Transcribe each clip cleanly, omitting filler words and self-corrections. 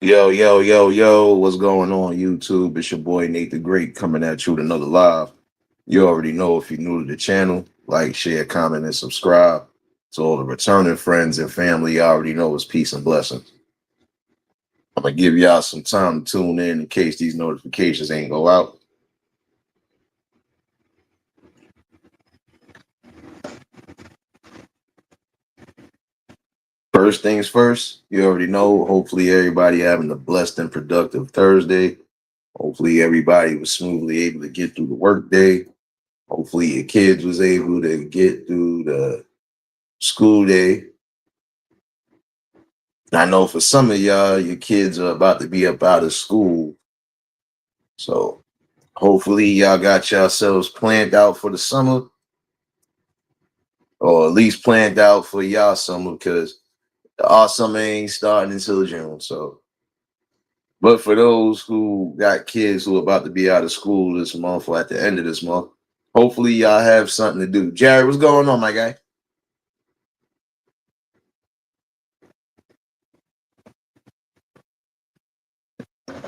Yo, yo, yo, yo, what's going on, YouTube? It's your boy Nate the Great coming at you with another live. You already know if you're new to the channel, like, share, comment, and subscribe. To all the returning friends and family, you already know it's peace and blessings. I'm gonna give y'all some time to tune in case these notifications ain't go out. First things first, you already know. Hopefully, everybody having a blessed and productive Thursday. Hopefully, everybody was smoothly able to get through the workday. Hopefully, your kids was able to get through the school day. I know for some of y'all, your kids are about to be up out of school. So hopefully y'all got yourselves planned out for the summer, or at least planned out for y'all summer, because our summer ain't starting until June. So, but for those who got kids who are about to be out of school this month or at the end of this month, hopefully y'all have something to do. Jared, what's going on, my guy?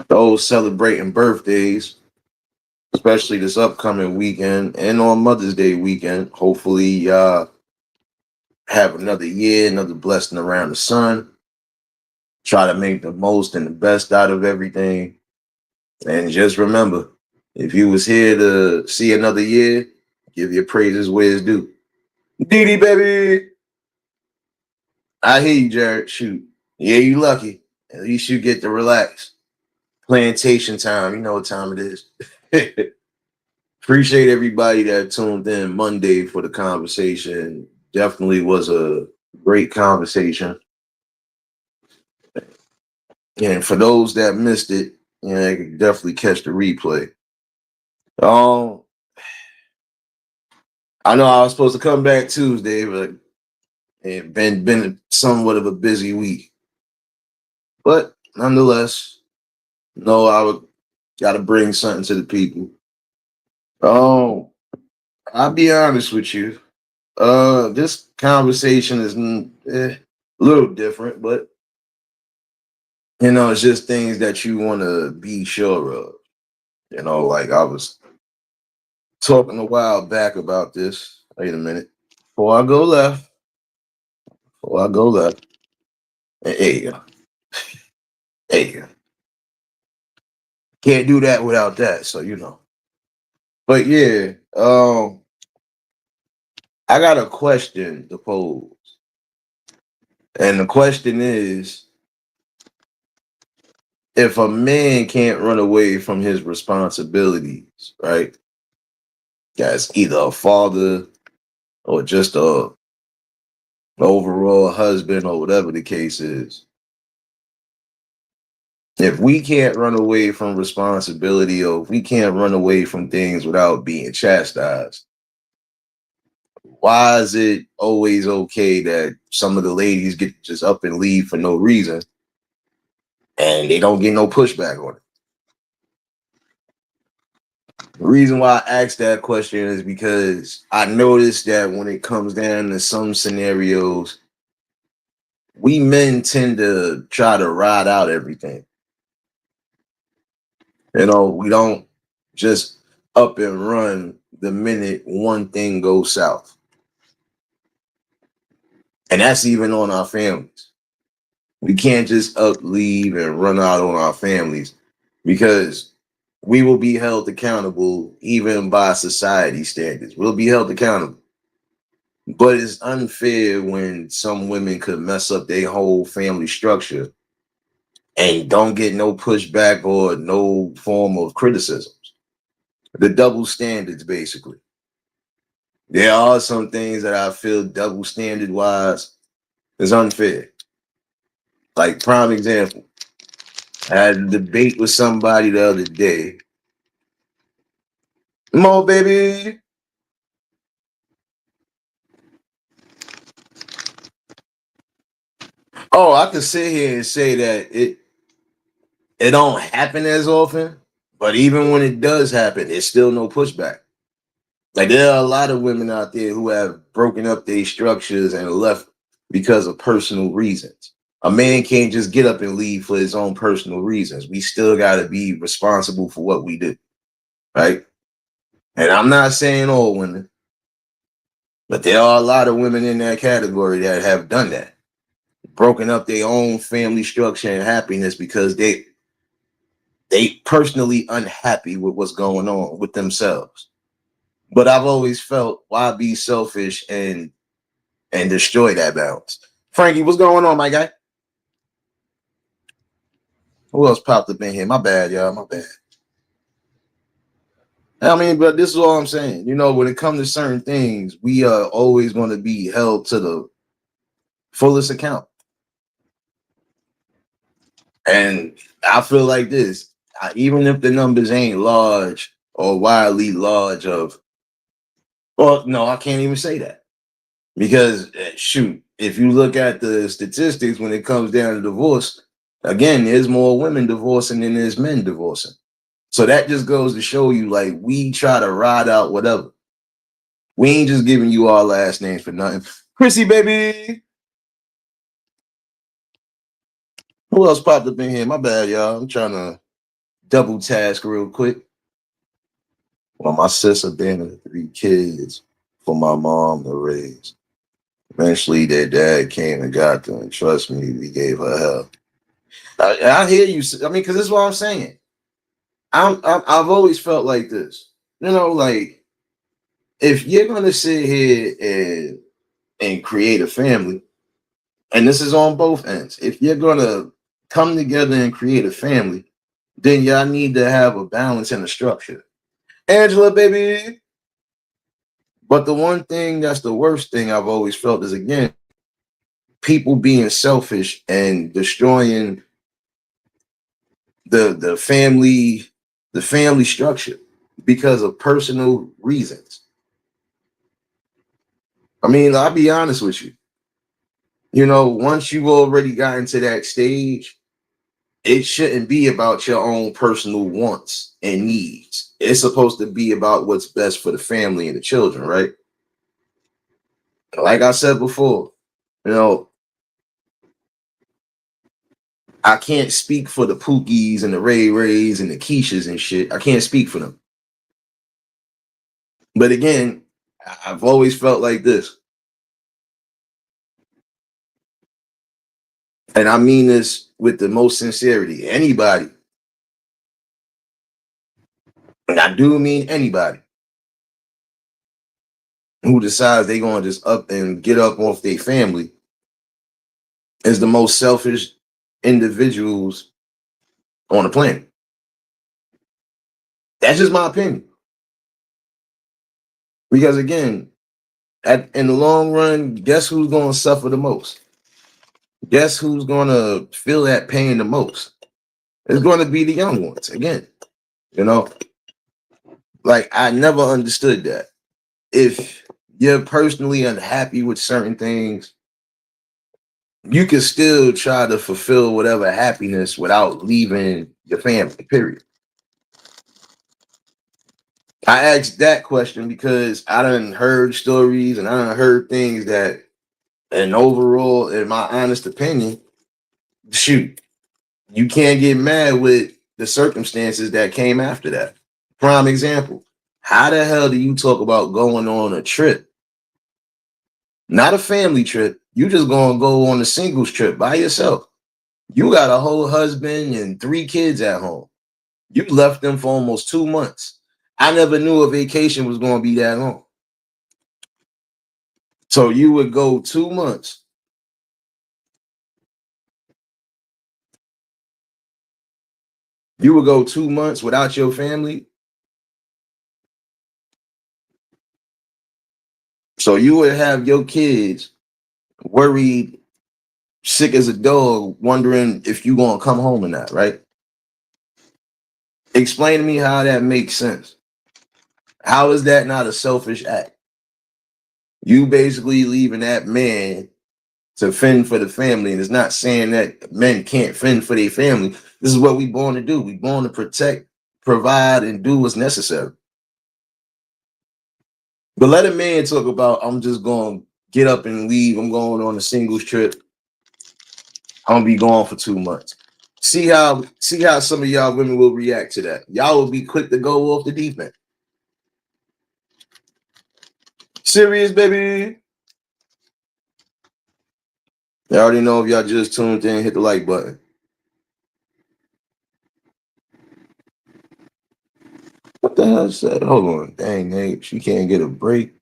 Those celebrating birthdays, especially this upcoming weekend and on Mother's Day weekend. Hopefully, y'all have another year, another blessing around the sun. Try to make the most and the best out of everything. And just remember, if you was here to see another year, give your praises where it's due. Didi, baby. I hear you, Jared. Shoot. Yeah, you lucky. At least you get to relax. Plantation time. You know what time it is. Appreciate everybody that tuned in Monday for the conversation. Definitely was a great conversation. And for those that missed it, they can definitely catch the replay. Um, I know I was supposed to come back Tuesday, but it been somewhat of a busy week. But nonetheless, no, I would gotta bring something to the people. Um, I'll be honest with you. This conversation is a little different, but it's just things that you want to be sure of. Like I was talking a while back about this. Wait a minute. Before I go left, before I go left, hey, hey, can't do that without that. So But yeah, I got a question to pose, and the question is: if a man can't run away from his responsibilities, right? That's either a father or just a overall husband or whatever the case is. If we can't run away from responsibility, or if we can't run away from things without being chastised, why is it always okay that some of the ladies get just up and leave for no reason and they don't get no pushback on it? The reason why I asked that question is because I noticed that when it comes down to some scenarios, we men tend to try to ride out everything. We don't just up and run the minute one thing goes south. And that's even on our families. We can't just up, leave, and run out on our families, because we will be held accountable even by society standards. We'll be held accountable. But it's unfair when some women could mess up their whole family structure and don't get no pushback or no form of criticisms. The double standards, basically. There are some things that I feel double standard wise is unfair. Like, prime example, I had a debate with somebody the other day. Mo, baby. Oh, I could sit here and say that it don't happen as often, but even when it does happen, there's still no pushback. Like, there are a lot of women out there who have broken up their structures and left because of personal reasons. A man can't just get up and leave for his own personal reasons. We still got to be responsible for what we do, right? And I'm not saying all women, but there are a lot of women in that category that have done that, broken up their own family structure and happiness because they personally unhappy with what's going on with themselves. But I've always felt, why be selfish and destroy that balance? Frankie, what's going on, my guy? Who else popped up in here? My bad, y'all. My bad. I mean, but this is all I'm saying. You know, when it comes to certain things, we are always going to be held to the fullest account. And I feel like this, even if the numbers ain't large or wildly large of, well, no, I can't even say that. Because shoot, if you look at the statistics when it comes down to divorce, again, there's more women divorcing than there's men divorcing. So that just goes to show you, like, we try to ride out whatever. We ain't just giving you our last names for nothing. Chrissy, baby. Who else popped up in here? My bad, y'all. I'm trying to double task real quick. Well, my sis abandoned 3 kids for my mom to raise. Eventually, their dad came and got them, and trust me, we gave her hell. I hear you. I mean, because this is what I'm saying. I've always felt like this. You know, like, if you're gonna sit here and create a family, and this is on both ends, if you're gonna come together and create a family, then y'all need to have a balance and a structure. Angela, baby. But the one thing that's the worst thing I've always felt is, again, people being selfish and destroying the family structure because of personal reasons. I mean, I'll be honest with you. You know, once you've already gotten to that stage, it shouldn't be about your own personal wants and needs. It's supposed to be about what's best for the family and the children, right? Like I said before, you know, I can't speak for the Pookies and the Ray Rays and the Keishas and shit. I can't speak for them. But again, I've always felt like this. And I mean this with the most sincerity. Anybody, and I do mean anybody, who decides they're going to just up and get up off their family is the most selfish individuals on the planet. That's just my opinion. Because again, in the long run, guess who's going to suffer the most? Guess who's going to feel that pain the most? It's going to be the young ones. Again, you know, like, I never understood that. If you're personally unhappy with certain things, you can still try to fulfill whatever happiness without leaving your family, period. I asked that question because I done heard stories and I done heard things that, and overall, in my honest opinion, shoot, you can't get mad with the circumstances that came after that. Prime example. How the hell do you talk about going on a trip? Not a family trip. You just gonna go on a singles trip by yourself. You got a whole husband and 3 kids at home. You left them for almost 2 months. I never knew a vacation was gonna be that long. So you would go 2 months. You would go 2 months without your family. So you would have your kids worried, sick as a dog, wondering if you gonna come home or not, right? Explain to me how that makes sense. How is that not a selfish act? You basically leaving that man to fend for the family. And it's not saying that men can't fend for their family. This is what we born to do. We born to protect, provide, and do what's necessary. But let a man talk about, I'm just going to get up and leave. I'm going on a singles trip. I'm gonna be gone for 2 months. See how some of y'all women will react to that. Y'all will be quick to go off the deep end. Serious, baby. You already know if y'all just tuned in, hit the like button. What the hell is that? Hold on. Dang, Nate. She can't get a break.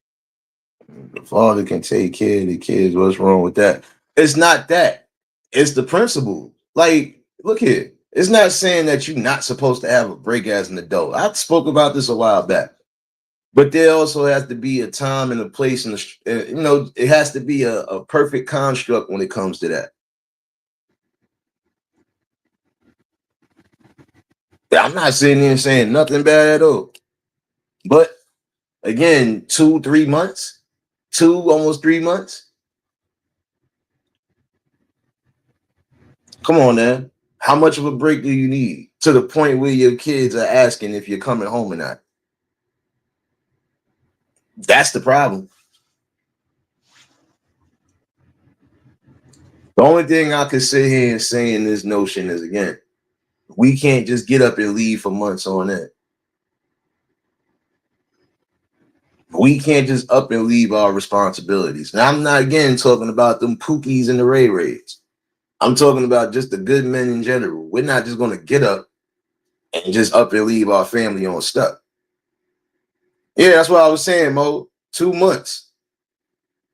The father can take care of the kids. What's wrong with that? It's not that. It's the principle. Like, look here. It's not saying that you're not supposed to have a break as an adult. I spoke about this a while back. But there also has to be a time and a place, and it has to be a perfect construct when it comes to that. I'm not sitting here saying nothing bad at all. But again, 2-3 months, almost 3 months. Come on, man. How much of a break do you need to the point where your kids are asking if you're coming home or not? That's the problem. The only thing I could sit here and say in this notion is, again, we can't just get up and leave for months on end. We can't just up and leave our responsibilities. Now, I'm not, again, talking about them Pookies and the Ray Rays. I'm talking about just the good men in general. We're not just going to get up and just up and leave our family on stuff. Yeah, that's what I was saying, Mo. 2 months.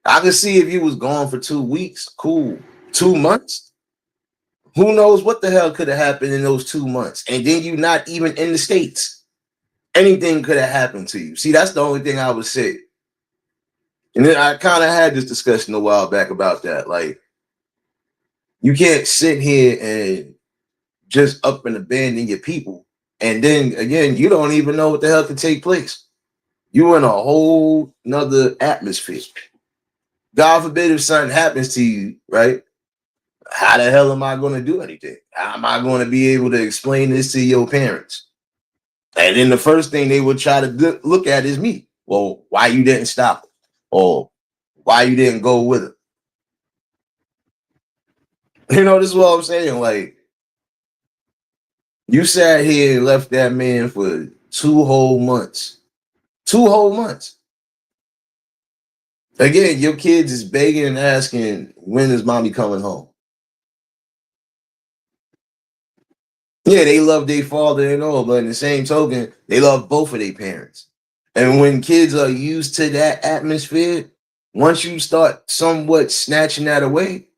I could see if you was gone for 2 weeks. Cool. 2 months? Who knows what the hell could have happened in those 2 months? And then you not even in the States. Anything could have happened to you. See, that's the only thing I would say. And then I kind of had this discussion a while back about that. Like, you can't sit here and just up and abandon your people. And then again, you don't even know what the hell could take place. You in a whole nother atmosphere. God forbid if something happens to you, right? How the hell am I going to do anything? How am I going to be able to explain this to your parents? And then the first thing they would try to look at is me. Well, why you didn't stop it? Or why you didn't go with it? This is what I'm saying. Like, you sat here and left that man for 2 whole months. 2 whole months. Again, your kids is begging and asking, when is mommy coming home? Yeah, they love their father and all, but in the same token, they love both of their parents. And when kids are used to that atmosphere, once you start somewhat snatching that away,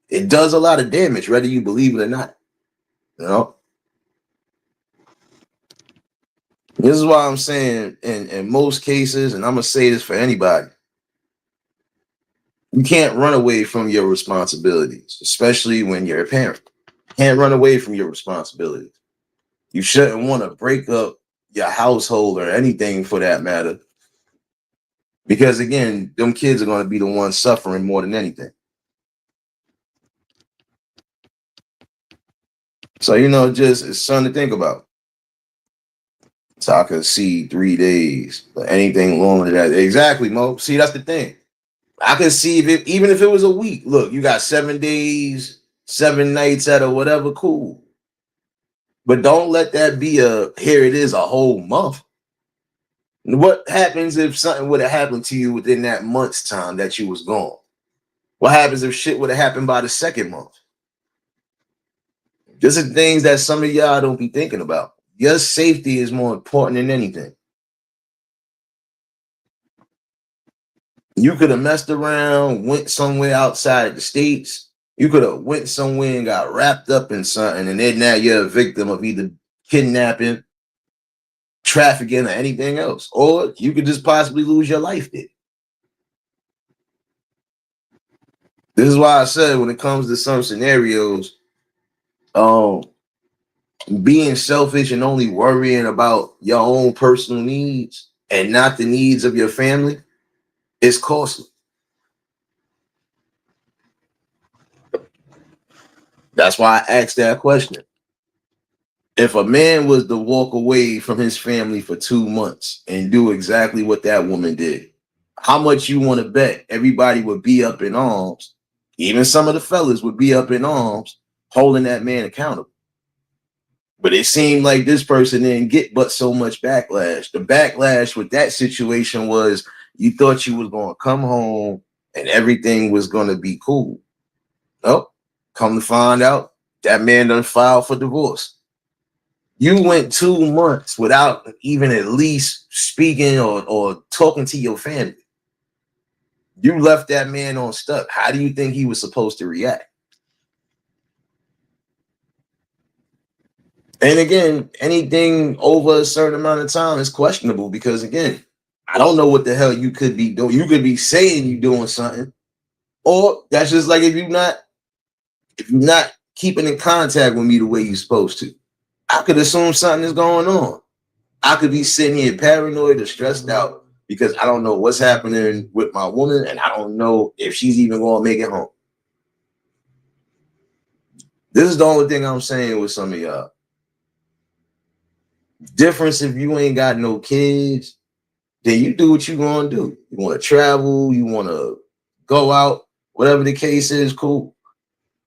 it does a lot of damage, whether you believe it or not. This is why I'm saying in most cases, and I'm going to say this for anybody, you can't run away from your responsibilities, especially when you're a parent. You can't run away from your responsibilities. You shouldn't want to break up your household or anything for that matter. Because again, them kids are going to be the ones suffering more than anything. So, just it's something to think about. So I could see 3 days, but anything longer than that. Exactly, Mo. See, that's the thing. I could see even if it was a week. Look, you got 7 days, 7 nights at or whatever, cool. But don't let that be here it is a whole month. What happens if something would have happened to you within that month's time that you was gone? What happens if shit would have happened by the second month? These are things that some of y'all don't be thinking about. Your safety is more important than anything. You could have messed around, went somewhere outside the States. You could have went somewhere and got wrapped up in something, and then now you're a victim of either kidnapping, trafficking, or anything else. Or you could just possibly lose your life there. This is why I said when it comes to some scenarios, being selfish and only worrying about your own personal needs and not the needs of your family is costly. That's why I asked that question. If a man was to walk away from his family for 2 months and do exactly what that woman did, how much you want to bet everybody would be up in arms Even some of the fellas would be up in arms holding that man accountable. But it seemed like this person didn't get but so much backlash. The backlash with that situation was you thought you was going to come home and everything was going to be cool. Nope. Come to find out, that man done filed for divorce. You went 2 months without even at least speaking or talking to your family. You left that man on stuck. How do you think he was supposed to react? And again, anything over a certain amount of time is questionable because again, I don't know what the hell you could be doing. You could be saying you're doing something, or that's just like if you're not keeping in contact with me the way you're supposed to. I could assume something is going on. I could be sitting here paranoid or stressed out because I don't know what's happening with my woman and I don't know if she's even going to make it home. This is the only thing I'm saying with some of y'all. Difference if you ain't got no kids, then you do what you gonna do. You want to travel, you want to go out, whatever the case is, cool.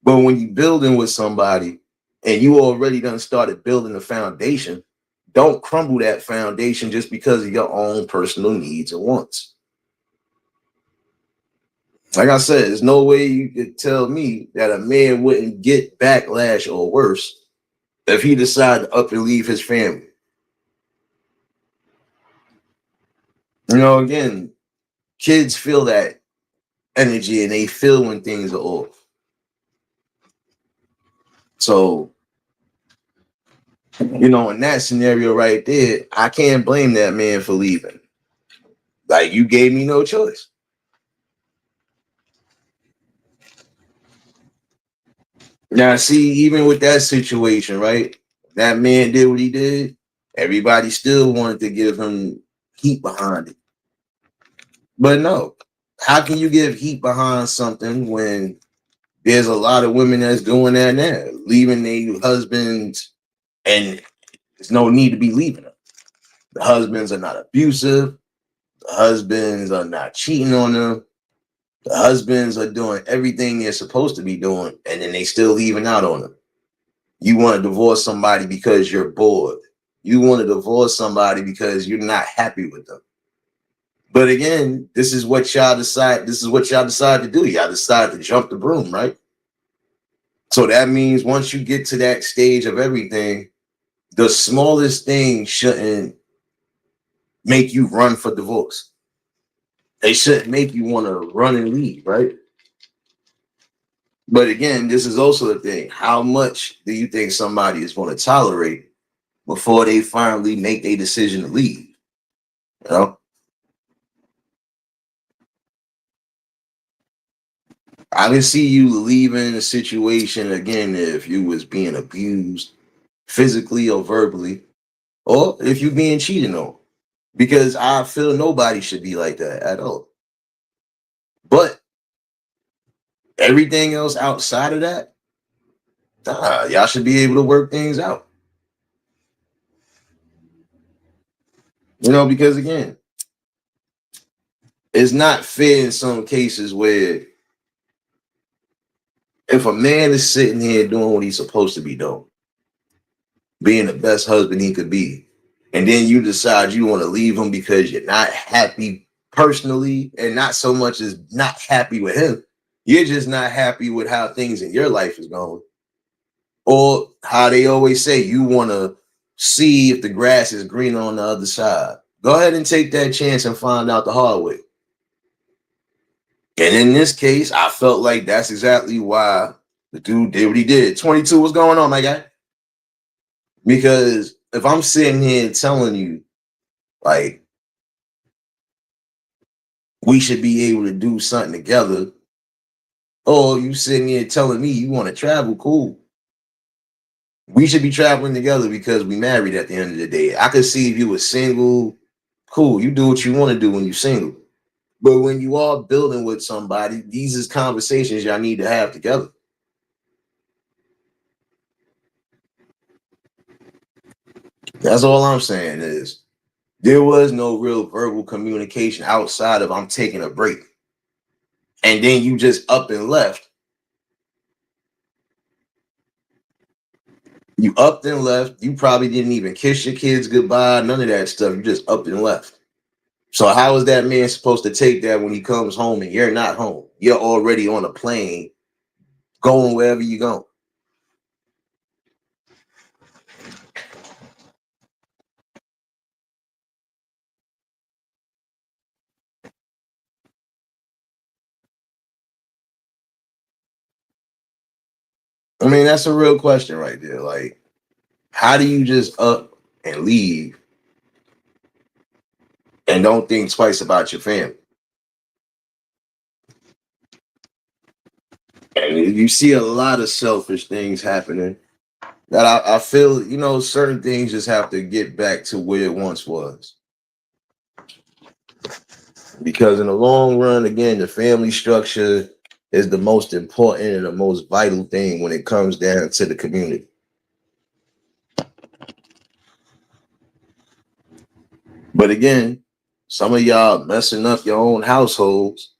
But when you building with somebody and you already done started building the foundation, don't crumble that foundation just because of your own personal needs and wants. Like I said, there's no way you could tell me that a man wouldn't get backlash or worse if he decided to up and leave his family. You know, again, kids feel that energy and they feel when things are off. So, you know, in that scenario right there, I can't blame that man for leaving. Like, you gave me no choice. Now, see, even with that situation, right? That man did what he did. Everybody still wanted to give him heat behind it. But no, how can you give heat behind something when there's a lot of women that's doing that now, leaving their husbands, and there's no need to be leaving them. The husbands are not abusive. The husbands are not cheating on them. The husbands are doing everything they're supposed to be doing, and then they still leaving out on them. You want to divorce somebody because you're bored. You want to divorce somebody because you're not happy with them. But again, this is what y'all decide. This is what y'all decide to do. Y'all decide to jump the broom, right? So that means once you get to that stage of everything, the smallest thing shouldn't make you run for divorce. They shouldn't make you want to run and leave, right? But again, this is also the thing. How much do you think somebody is going to tolerate before they finally make a decision to leave? You know, I can see you leaving a situation again if you was being abused physically or verbally, or if you being cheated on. Because I feel nobody should be like that at all. But everything else outside of that, y'all should be able to work things out. You know, because again, it's not fair in some cases where if a man is sitting here doing what he's supposed to be doing, being the best husband he could be, and then you decide you want to leave him because you're not happy personally, and not so much as not happy with him, you're just not happy with how things in your life is going, or how they always say you want to see if the grass is greener on the other side. Go ahead and take that chance and find out the hard way. And in this case, I felt like that's exactly why the dude did what he did. 22, what's going on, my guy? Because if I'm sitting here telling you, like, we should be able to do something together, or you sitting here telling me you want to travel, cool. We should be traveling together because we married at the end of the day. I could see if you were single, cool. You do what you want to do when you're single. But when you are building with somebody, these is conversations y'all need to have together. That's all I'm saying is there was no real verbal communication outside of I'm taking a break. And then you just up and left You upped and left. You probably didn't even kiss your kids goodbye. None of that stuff. You just upped and left. So how is that man supposed to take that when he comes home and you're not home? You're already on a plane going wherever you go. I mean, that's a real question right there. Like, how do you just up and leave and don't think twice about your family? And you see a lot of selfish things happening that I feel, certain things just have to get back to where it once was. Because in the long run, again, the family structure is the most important and the most vital thing when it comes down to the community. But again, some of y'all messing up your own households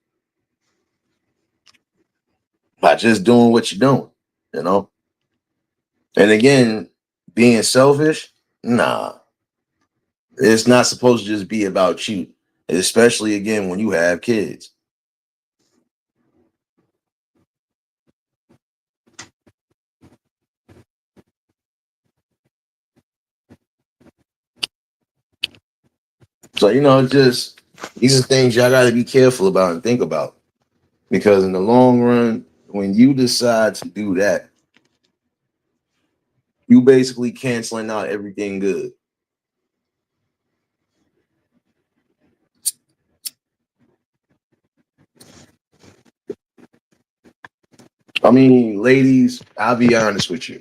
by just doing what you're doing, you know? And again, being selfish, nah, it's not supposed to just be about you, especially again when you have kids. So, just these are things y'all got to be careful about and think about because in the long run, when you decide to do that, you basically canceling out everything good. I mean, ladies, I'll be honest with you.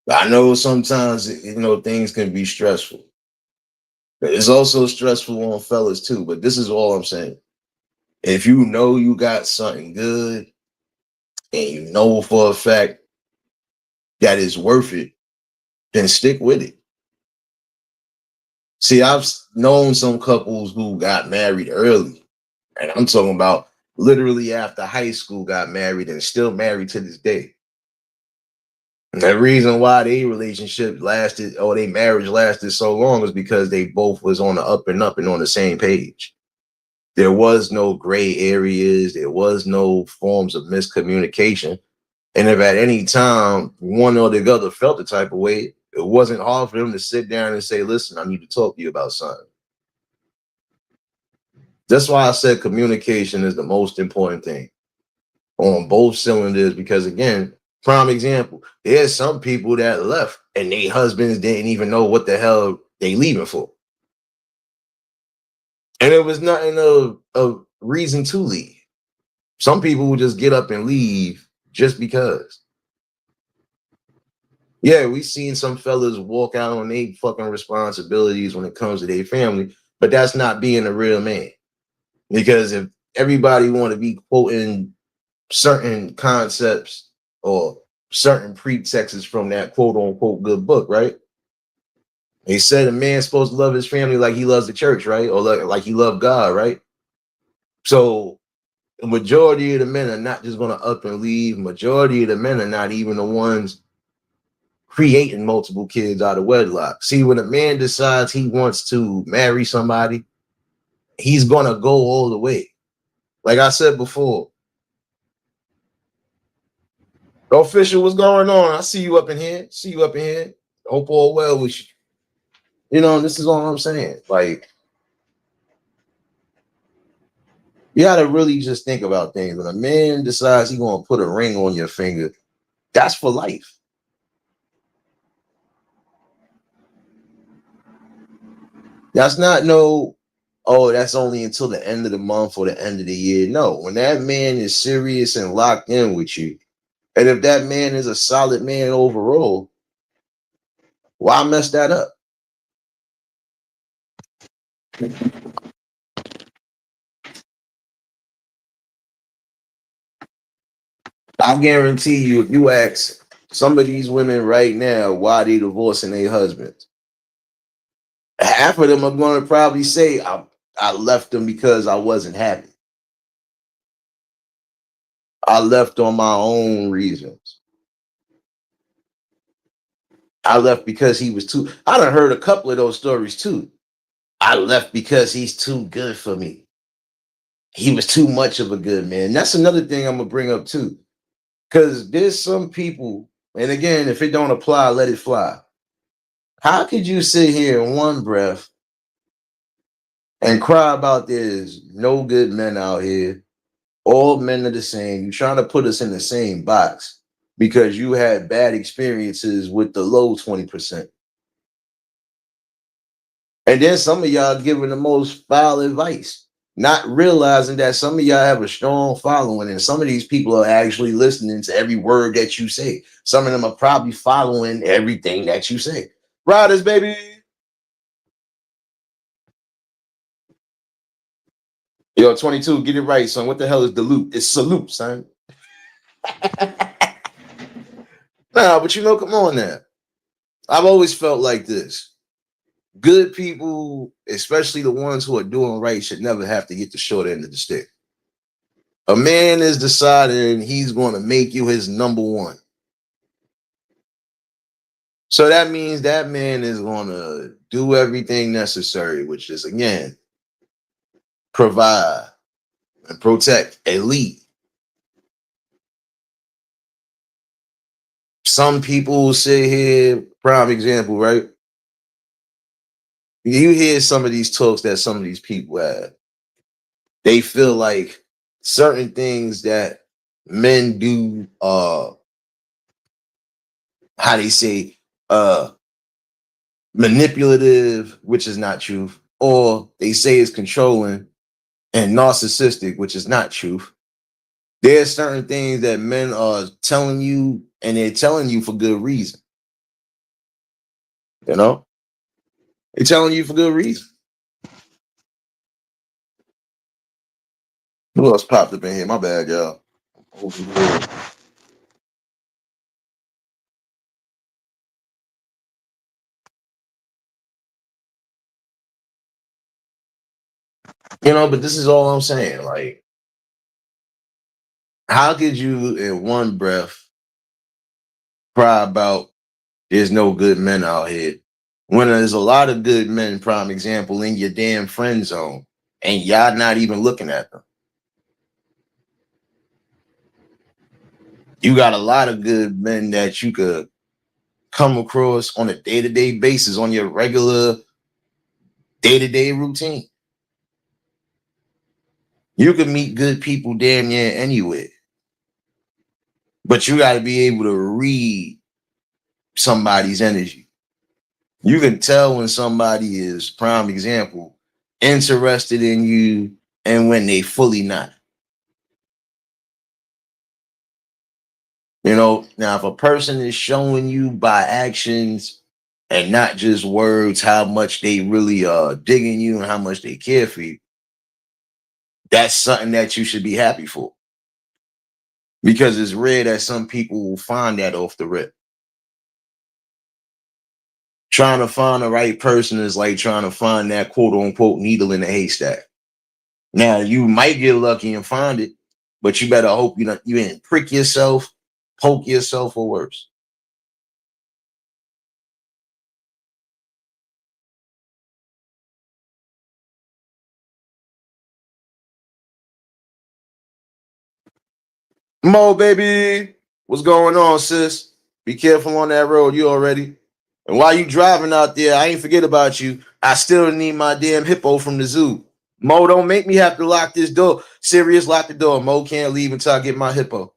I know sometimes things can be stressful. It's also stressful on fellas too, but this is all I'm saying. If you know you got something good and you know for a fact that is worth it, then stick with it. See, I've known some couples who got married early, and I'm talking about literally after high school got married and still married to this day. And the reason why their relationship lasted or their marriage lasted so long is because they both was on the up and up and on the same page. There was no gray areas. There was no forms of miscommunication. And if at any time one or the other felt the type of way, it wasn't hard for them to sit down and say, listen, I need to talk to you about something. That's why I said communication is the most important thing on both cylinders. Because again, prime example, there's some people that left and their husbands didn't even know what the hell they leaving for. And it was nothing of a reason to leave. Some people will just get up and leave just because. Yeah, we seen some fellas walk out on their fucking responsibilities when it comes to their family, but that's not being a real man. Because if everybody want to be quoting certain concepts or certain pretexts from that quote unquote good book, right? They said a man's supposed to love his family like he loves the church, right? Or like he loved God, right? So the majority of the men are not just going to up and leave. Majority of the men are not even the ones creating multiple kids out of wedlock. See, when a man decides he wants to marry somebody, he's going to go all the way. Like I said before, official, what's going on? I see you up in here. See you up in here. Hope all well with you. This is all I'm saying. Like, you got to really just think about things. When a man decides he's going to put a ring on your finger, that's for life. That's not no, oh, that's only until the end of the month or the end of the year. No, when that man is serious and locked in with you, and if that man is a solid man overall, why mess that up? I guarantee you, if you ask some of these women right now why they divorcing their husbands, half of them are going to probably say, I left them because I wasn't happy. I left on my own reasons. I left because he was too. I done heard a couple of those stories too. I left because he's too good for me. He was too much of a good man. That's another thing I'm gonna bring up too. Because there's some people, and again, if it don't apply, let it fly. How could you sit here in one breath and cry about there's no good men out here? All men are the same. You're trying to put us in the same box because you had bad experiences with the low 20%. And then some of y'all giving the most foul advice, not realizing that some of y'all have a strong following, and some of these people are actually listening to every word that you say. Some of them are probably following everything that you say. Riders, baby. Yo, 22, get it right, son. What the hell is the loop? It's salute, son. Nah, but you know, come on now. I've always felt like this. Good people, especially the ones who are doing right, should never have to get the short end of the stick. A man is deciding he's going to make you his number one. So that means that man is going to do everything necessary, which is, again, provide and protect and lead. Some people sit here, prime example, right? You hear some of these talks that some of these people have. They feel like certain things that men do, how they say, manipulative, which is not truth, or they say is controlling and narcissistic, which is not truth. There's certain things that men are telling you, and they're telling you for good reason. You know, they're telling you for good reason. Who else popped up in here? My bad, y'all. You know, but this is all I'm saying. Like, how could you, in one breath, cry about there's no good men out here when there's a lot of good men, prime example, in your damn friend zone, and y'all not even looking at them? You got a lot of good men that you could come across on a day-to-day basis, on your regular day-to-day routine. You can meet good people damn near anywhere, but you got to be able to read somebody's energy. You can tell when somebody is, prime example, interested in you and when they fully not. You know, now if a person is showing you by actions and not just words how much they really are digging you and how much they care for you, that's something that you should be happy for. Because it's rare that some people will find that off the rip. Trying to find the right person is like trying to find that quote unquote needle in the haystack. Now you might get lucky and find it, but you better hope you didn't prick yourself, poke yourself, or worse. Mo, baby, what's going on, sis? Be careful on that road. You already. And while you driving out there, I ain't forget about you. I still need my damn hippo from the zoo. Mo, don't make me have to lock this door. Serious, lock the door. Mo can't leave until I get my hippo.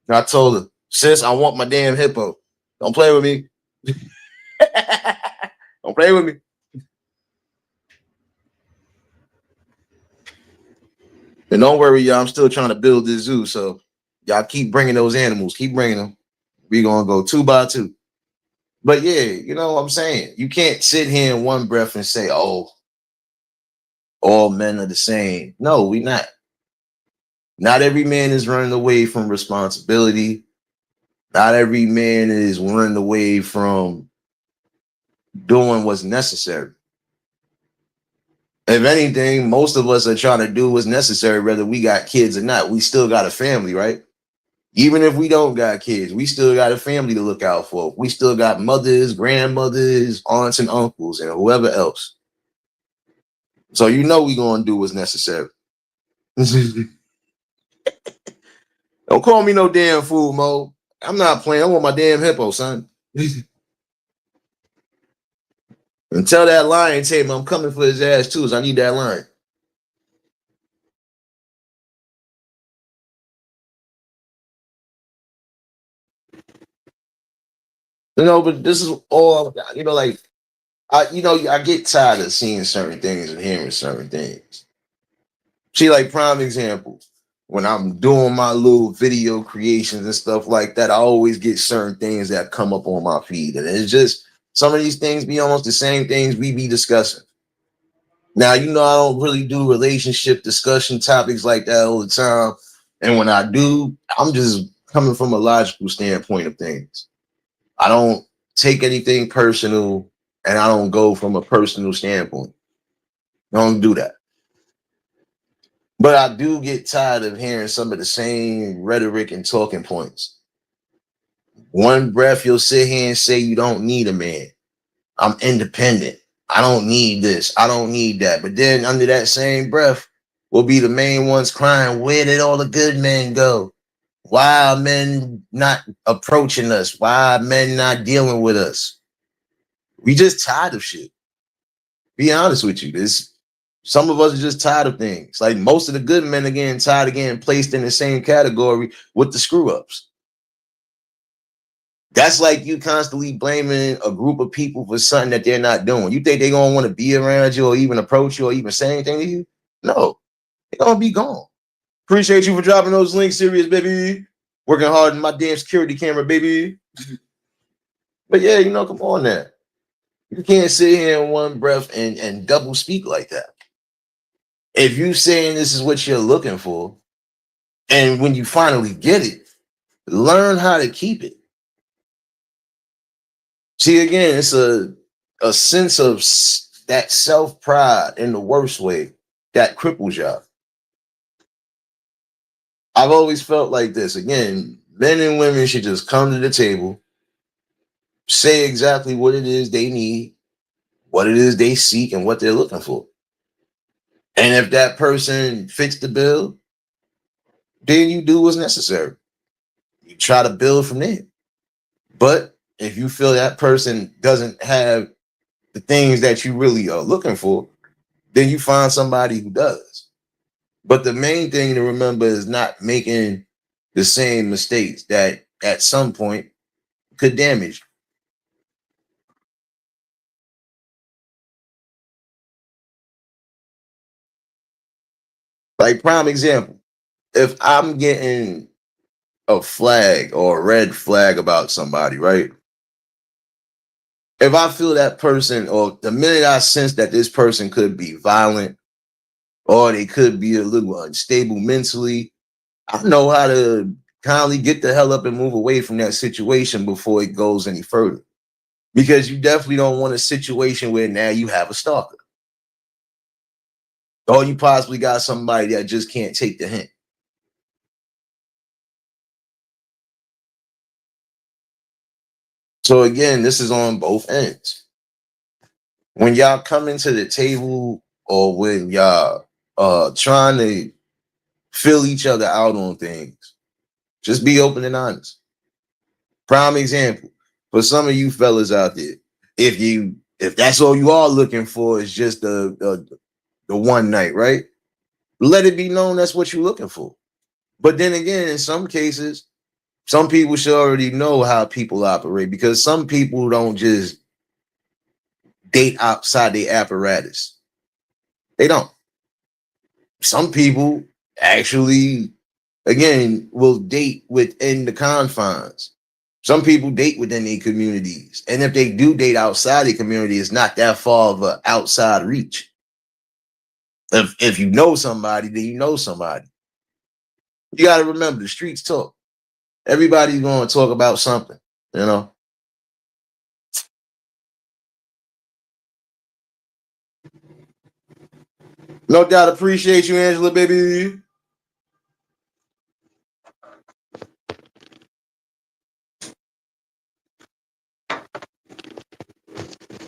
And I told her, sis, I want my damn hippo. Don't play with me. Don't play with me. And don't worry, y'all. I'm still trying to build this zoo. So y'all keep bringing those animals. Keep bringing them. We're going to go 2 by 2. But yeah, you know what I'm saying? You can't sit here in one breath and say, oh, all men are the same. No, we not. Not every man is running away from responsibility. Not every man is running away from doing what's necessary. If anything, most of us are trying to do what's necessary, whether we got kids or not. We still got a family, right? Even if we don't got kids, we still got a family to look out for. We still got mothers, grandmothers, aunts, and uncles, and whoever else. So you know we gonna do what's necessary. Don't call me no damn fool, Mo. I'm not playing. I want my damn hippo, son. And tell that lion table I'm coming for his ass too. So I need that lion. But this is all like I get tired of seeing certain things and hearing certain things. See, like prime example, when I'm doing my little video creations and stuff like that, I always get certain things that come up on my feed, and it's just some of these things be almost the same things we be discussing. Now, I don't really do relationship discussion topics like that all the time. And when I do, I'm just coming from a logical standpoint of things. I don't take anything personal and I don't go from a personal standpoint. I don't do that. But I do get tired of hearing some of the same rhetoric and talking points. One breath, you'll sit here and say you don't need a man. I'm independent. I don't need this. I don't need that. But then under that same breath, will be the main ones crying, where did all the good men go? Why are men not approaching us? Why are men not dealing with us? We just tired of shit. Be honest with you. Some of us are just tired of things. Like most of the good men are getting tired of getting placed in the same category with the screw ups. That's like you constantly blaming a group of people for something that they're not doing. You think they're gonna want to be around you or even approach you or even say anything to you? No, they're gonna be gone. Appreciate you for dropping those links, serious baby. Working hard in my damn security camera, baby. But yeah, come on now. You can't sit here in one breath and double speak like that. If you saying this is what you're looking for, and when you finally get it, learn how to keep it. See, again, it's a sense of that self pride in the worst way that cripples y'all. I've always felt like this. Again, men and women should just come to the table, say exactly what it is they need, what it is they seek, and what they're looking for. And if that person fits the bill, then you do what's necessary. You try to build from there. But if you feel that person doesn't have the things that you really are looking for, then you find somebody who does. But the main thing to remember is not making the same mistakes that at some point could damage you. Like prime example, if I'm getting a flag or a red flag about somebody, right? If I feel that person, or the minute I sense that this person could be violent or they could be a little unstable mentally, I know how to kindly get the hell up and move away from that situation before it goes any further. Because you definitely don't want a situation where now you have a stalker. Or you possibly got somebody that just can't take the hint. So again, this is on both ends. When y'all come into the table or when y'all trying to fill each other out on things, just be open and honest. Prime example for some of you fellas out there, if that's all you are looking for is just the one night, right? Let it be known that's what you're looking for. But then again, in some cases, some people should already know how people operate because some people don't just date outside the apparatus. They don't. Some people actually, again, will date within the confines. Some people date within their communities. And if they do date outside the community, it's not that far of an outside reach. If you know somebody, then you know somebody. You got to remember the streets talk. Everybody's going to talk about something, you know. No doubt appreciate you, Angela, baby.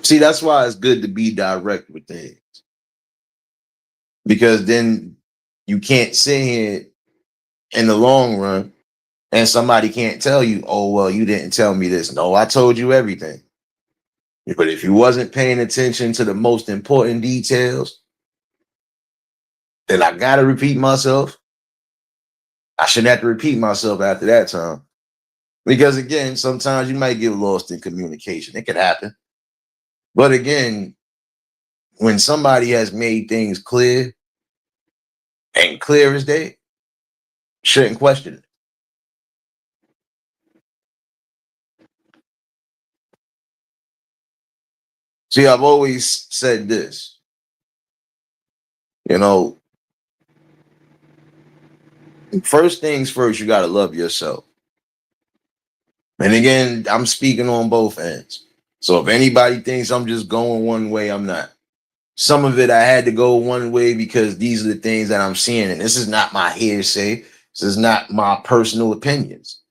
See, that's why it's good to be direct with things, because then you can't sit here in the long run and somebody can't tell you, oh, well, you didn't tell me this. No, I told you everything. But if you wasn't paying attention to the most important details, then I got to repeat myself. I shouldn't have to repeat myself after that time. Because again, sometimes you might get lost in communication. It could happen. But again, when somebody has made things clear and clear as day, shouldn't question it. See, I've always said this, you know, first things first, you got to love yourself. And again, I'm speaking on both ends. So if anybody thinks I'm just going one way, I'm not. Some of it I had to go one way because these are the things that I'm seeing. And this is not my hearsay. This is not my personal opinions.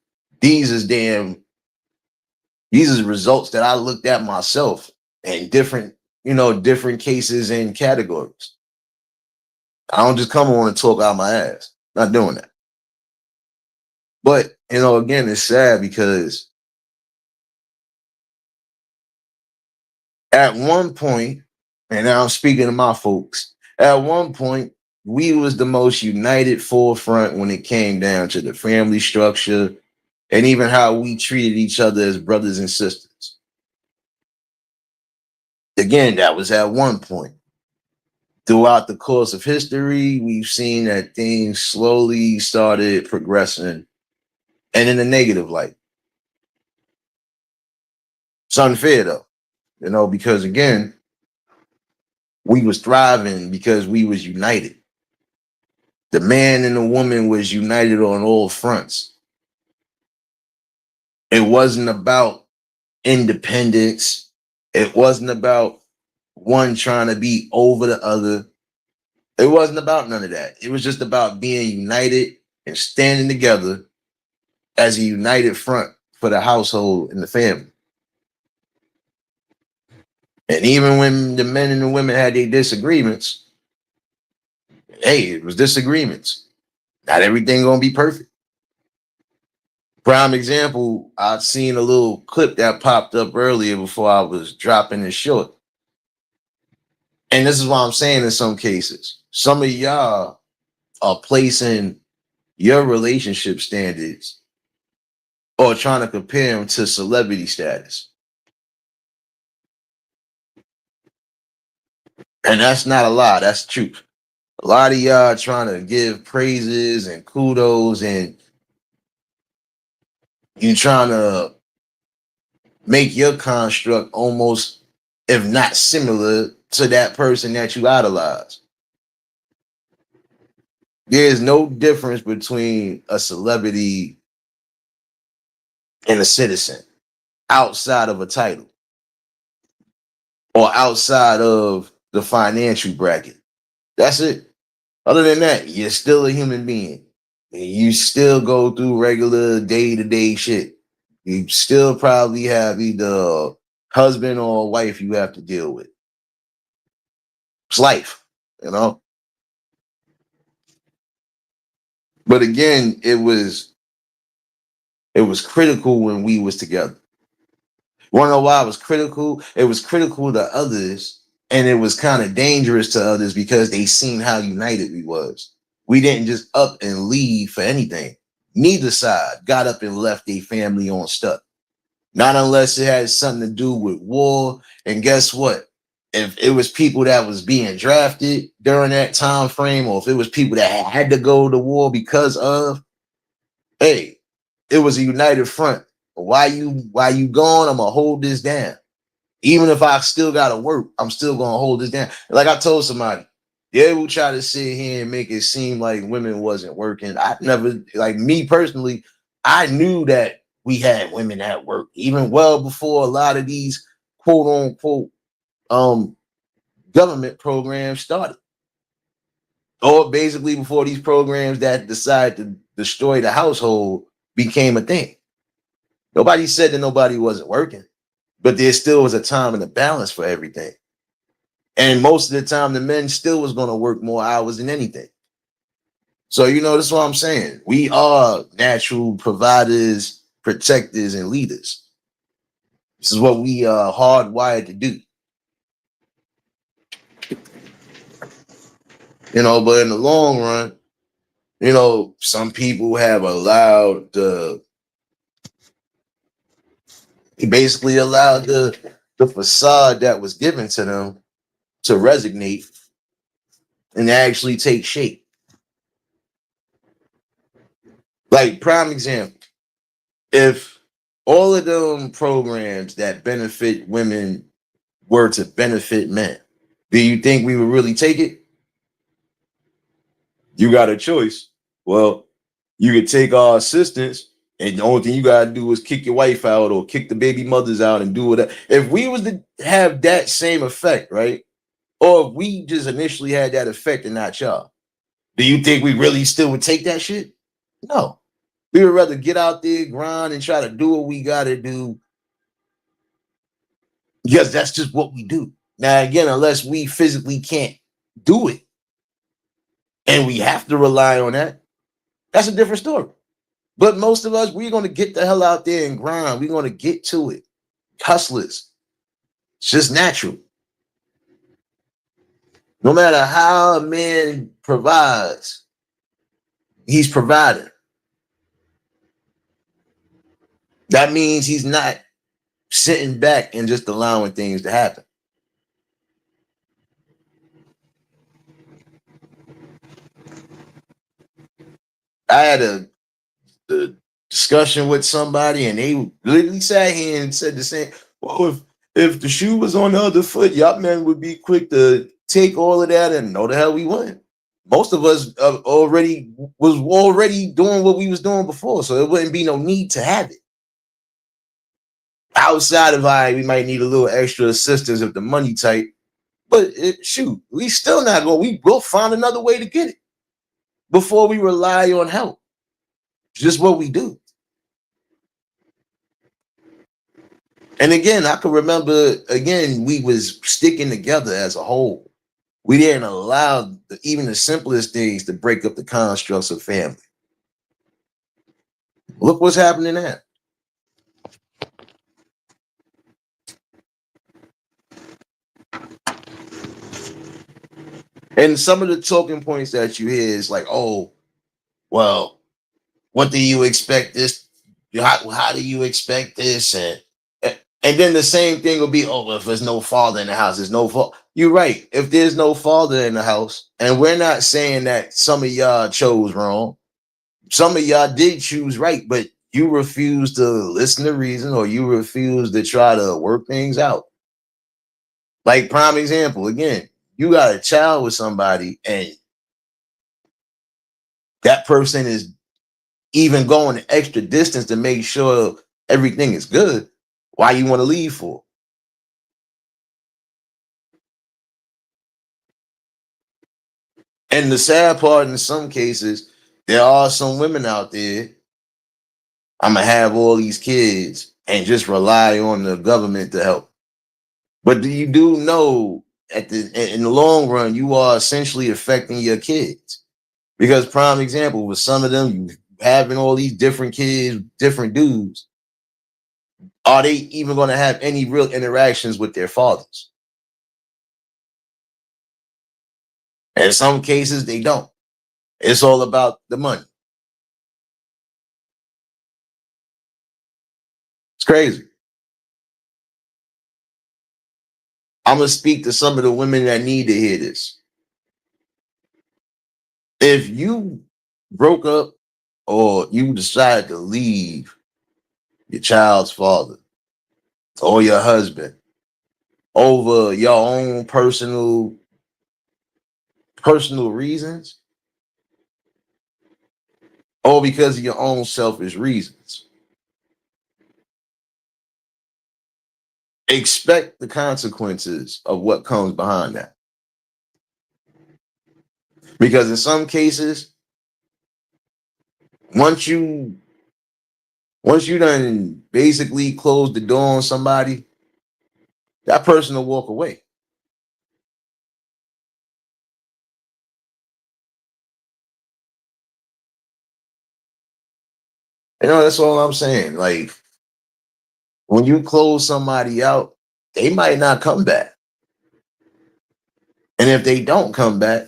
These is results that I looked at myself in different cases and categories. I don't just come on and talk out my ass. Not doing that. But again, it's sad because at one point, and now I'm speaking to my folks, at one point, we was the most united forefront when it came down to the family structure and even how we treated each other as brothers and sisters. Again, that was at one point. Throughout the course of history, we've seen that things slowly started progressing and in a negative light. It's unfair though, because again, we was thriving because we was united. The man and the woman was united on all fronts. It wasn't about independence. It wasn't about one trying to be over the other. It wasn't about none of that. It was just about being united and standing together as a united front for the household and the family. And even when the men and the women had their disagreements, hey, it was disagreements. Not everything gonna be perfect. Prime example, I've seen a little clip that popped up earlier before I was dropping this short. And this is why I'm saying in some cases, some of y'all are placing your relationship standards or trying to compare them to celebrity status. And that's not a lie, that's truth. A lot of y'all trying to give praises and kudos, and you trying to make your construct almost, if not similar, to that person that you idolize. There's no difference between a celebrity and a citizen outside of a title or outside of the financial bracket. That's it. Other than that, you're still a human being. And you still go through regular day-to-day shit. You still probably have either a husband or a wife you have to deal with. It's life. But again, it was critical when we was together. Want to know why it was critical? It was critical to others, and it was kind of dangerous to others because they seen how united we was. We didn't just up and leave for anything. Neither side got up and left their family on stuff. Not unless it had something to do with war. And guess what? If it was people that was being drafted during that time frame, or if it was people that had to go to war because of, hey, it was a united front. Why you gone? I'm gonna hold this down. Even if I still gotta work, I'm still gonna hold this down. Like I told somebody, they will try to sit here and make it seem like women wasn't working. I never, like me personally, I knew that we had women at work, even well before a lot of these quote unquote government programs started. Or basically before these programs that decide to destroy the household became a thing. Nobody said that nobody wasn't working. but there still was a time and a balance for everything. And most of the time, the men still was going to work more hours than anything. So, that's what I'm saying. We are natural providers, protectors, and leaders. This is what we are hardwired to do. But in the long run, some people have allowed basically allowed the facade that was given to them to resonate and actually take shape. Like, prime example, if all of them programs that benefit women were to benefit men, do you think we would really take it? You got a choice. Well, you could take our assistance, and the only thing you gotta do is kick your wife out or kick the baby mothers out and do it. If we was to have that same effect, right? Or if we just initially had that effect and not y'all, do you think we really still would take that shit? No. We would rather get out there, grind, and try to do what we gotta do. Because that's just what we do. Now, again, unless we physically can't do it and we have to rely on that, that's a different story. But most of us, we're going to get the hell out there and grind. We're going to get to it. Hustlers. It's just natural. No matter how a man provides, he's providing. That means he's not sitting back and just allowing things to happen. I had a discussion with somebody, and they literally sat here and said the same. Well, if the shoe was on the other foot, y'all men would be quick to take all of that, and no, the hell we wouldn't. Most of us already doing what we was doing before, so it wouldn't be no need to have it. Outside of we might need a little extra assistance if the money tight, but shoot, we still not going. We will find another way to get it before we rely on help. It's just what we do. And again, I can remember, we was sticking together as a whole. We didn't allow even the simplest things to break up the constructs of family. Look what's happening now. And some of the talking points that you hear is like, oh, well, what do you expect this? How do you expect this? And then the same thing will be, oh, if there's no father in the house, there's no fault. You're right. If there's no father in the house, and we're not saying that some of y'all chose wrong, some of y'all did choose right, but you refuse to listen to reason, or you refuse to try to work things out. Like, prime example, again, you got a child with somebody, and that person is even going the extra distance to make sure everything is good. Why you want to leave for? And the sad part, in some cases, there are some women out there. I'm gonna have all these kids and just rely on the government to help. But you do know in the long run, you are essentially affecting your kids. Because prime example, with some of them, you having all these different kids, different dudes, are they even going to have any real interactions with their fathers? In some cases, they don't. It's all about the money. It's crazy. I'm going to speak to some of the women that need to hear this. If you broke up or you decided to leave your child's father or your husband over your own personal reasons, or because of your own selfish reasons, expect the consequences of what comes behind that. Because in some cases, once you done basically close the door on somebody, that person will walk away. That's all I'm saying. Like, when you close somebody out, they might not come back. And if they don't come back,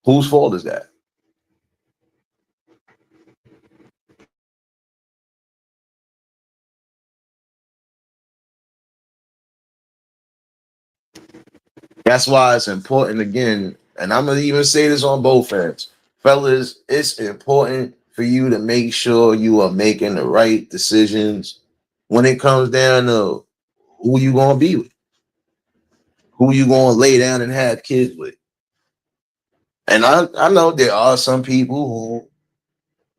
whose fault is that? That's why it's important again, and I'm gonna even say this on both ends. Fellas, it's important for you to make sure you are making the right decisions when it comes down to who you gonna be with, who you gonna lay down and have kids with. And I know there are some people who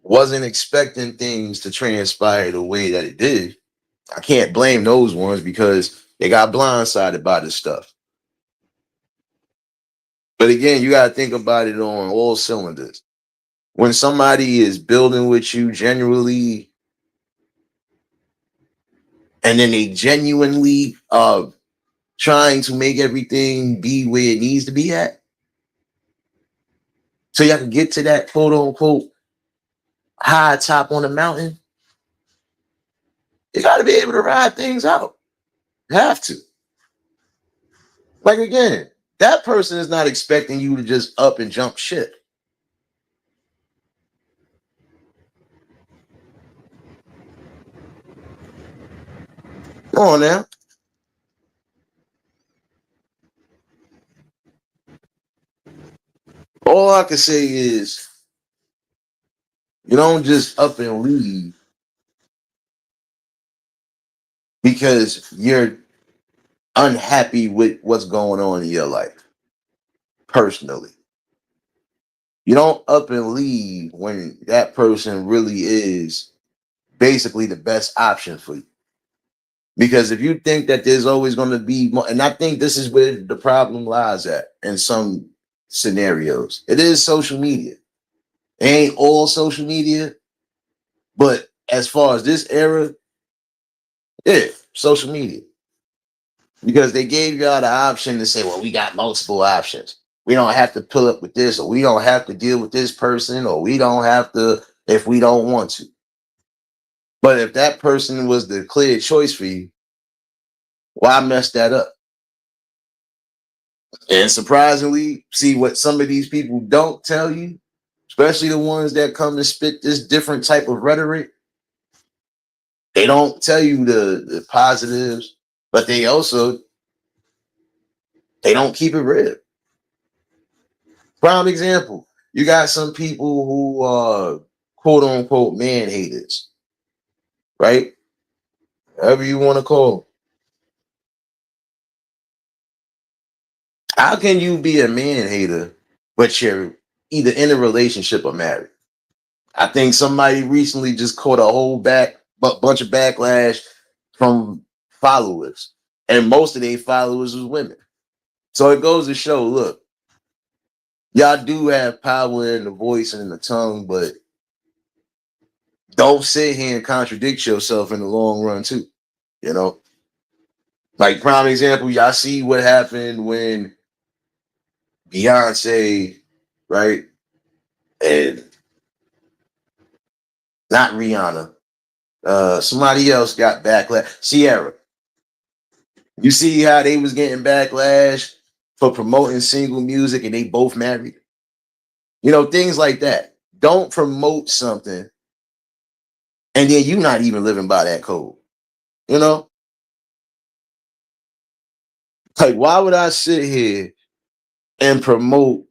wasn't expecting things to transpire the way that it did. I can't blame those ones because they got blindsided by this stuff. But again, you got to think about it on all cylinders. When somebody is building with you genuinely, and then they genuinely trying to make everything be where it needs to be at, so y'all can get to that quote unquote high top on the mountain, you got to be able to ride things out. You have to. Like again, that person is not expecting you to just up and jump ship. Come on now. All I can say is you don't just up and leave because you're unhappy with what's going on in your life personally. You don't up and leave when that person really is basically the best option for you. Because if you think that there's always going to be more, and I think this is where the problem lies at in some scenarios, it is social media. It ain't all social media, but as far as this era, yeah, social media. Because they gave y'all the option to say, well, we got multiple options. We don't have to pull up with this, or we don't have to deal with this person, or we don't have to if we don't want to. But if that person was the clear choice for you, why mess that up? And surprisingly, see what some of these people don't tell you, especially the ones that come to spit this different type of rhetoric. They don't tell you the positives, but they don't keep it real. Prime example, you got some people who are quote unquote man haters, right? However you want to call them. How can you be a man hater, but you're either in a relationship or married? I think somebody recently just caught a whole bunch of backlash from followers, and most of their followers was women. So it goes to show, look, y'all do have power in the voice and in the tongue, but don't sit here and contradict yourself in the long run too. You know, like prime example, y'all see what happened when Beyonce, right, and not Rihanna, somebody else got backlash. Sierra. You see how they was getting backlash for promoting single music, and they both married. Things like that. Don't promote something, and then you not even living by that code. You know, like why would I sit here and promote?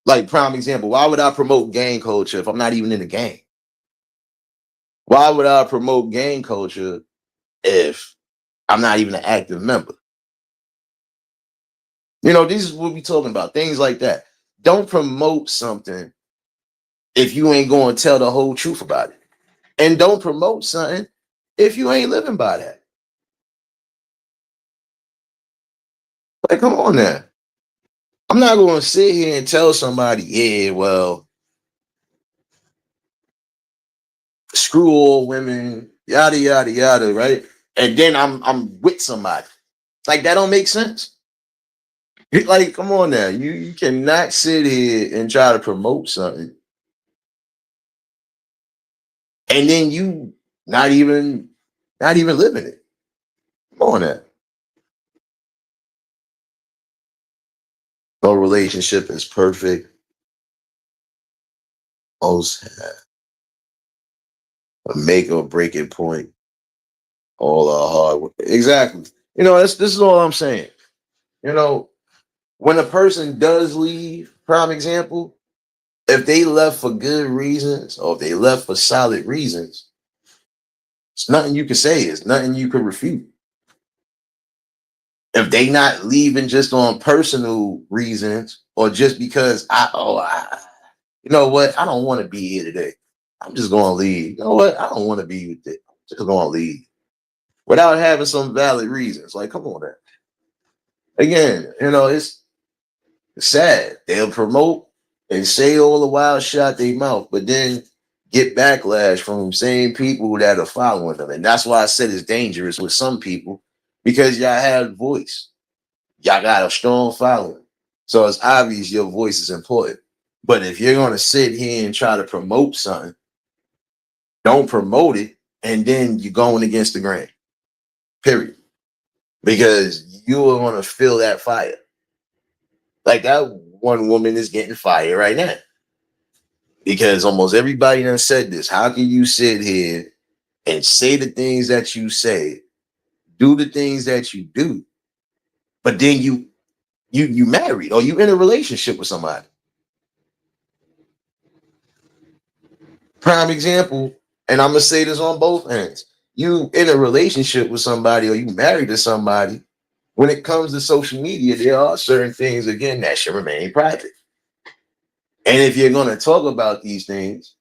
Like prime example, why would I promote gang culture if I'm not even in the gang? Why would I promote gang culture if I'm not even an active member? This is what we talking about. Things like that. Don't promote something if you ain't going to tell the whole truth about it. And don't promote something if you ain't living by that. Like, come on now. I'm not going to sit here and tell somebody, yeah, well, screw all women, yada yada yada, right? And then I'm with somebody. Like that don't make sense. Like, come on now. You cannot sit here and try to promote something and then you not even not even living it. Come on now. No relationship is perfect. Most a make or break it point. All our hard work. Exactly. This is all I'm saying. You know, when a person does leave, prime example, if they left for good reasons or if they left for solid reasons, it's nothing you can say. It's nothing you can refute. If they not leaving just on personal reasons or just because you know what, I don't want to be here today. I'm just going to leave. You know what, I don't want to be with it. I'm just going to leave without having some valid reasons. Like, come on, man. Again, it's sad. They'll promote and say all the wild shit out their mouth, but then get backlash from same people that are following them. And that's why I said it's dangerous with some people because y'all have voice. Y'all got a strong following. So it's obvious your voice is important. But if you're going to sit here and try to promote something, don't promote it. And then you're going against the grain, period. Because you are going to feel that fire. Like that one woman is getting fired right now. Because almost everybody done said this. How can you sit here and say the things that you say, do the things that you do, but then you married or you in a relationship with somebody? Prime example, and I'm gonna say this on both ends. You in a relationship with somebody or you married to somebody, when it comes to social media, there are certain things again that should remain private. And if you're gonna talk about these things,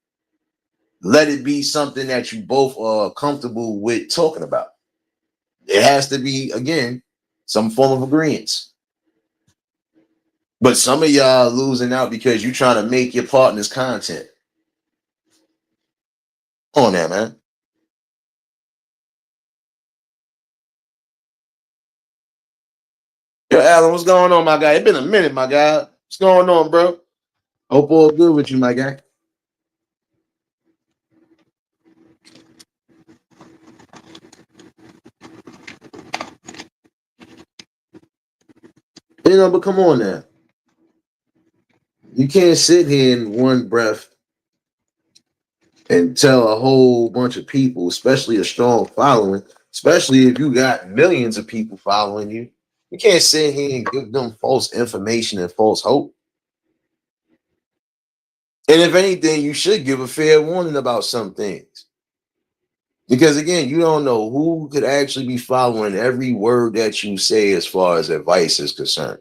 let it be something that you both are comfortable with talking about. It has to be, again, some form of agreement. But some of y'all losing out because you're trying to make your partner's content. Come on now, man. Yo, Alan, what's going on, my guy? It's been a minute, my guy. What's going on, bro? Hope all good with you, my guy. But come on now. You can't sit here in one breath and tell a whole bunch of people, especially a strong following, especially if you got millions of people following you. You can't sit here and give them false information and false hope. And if anything, you should give a fair warning about some things. Because again, you don't know who could actually be following every word that you say as far as advice is concerned.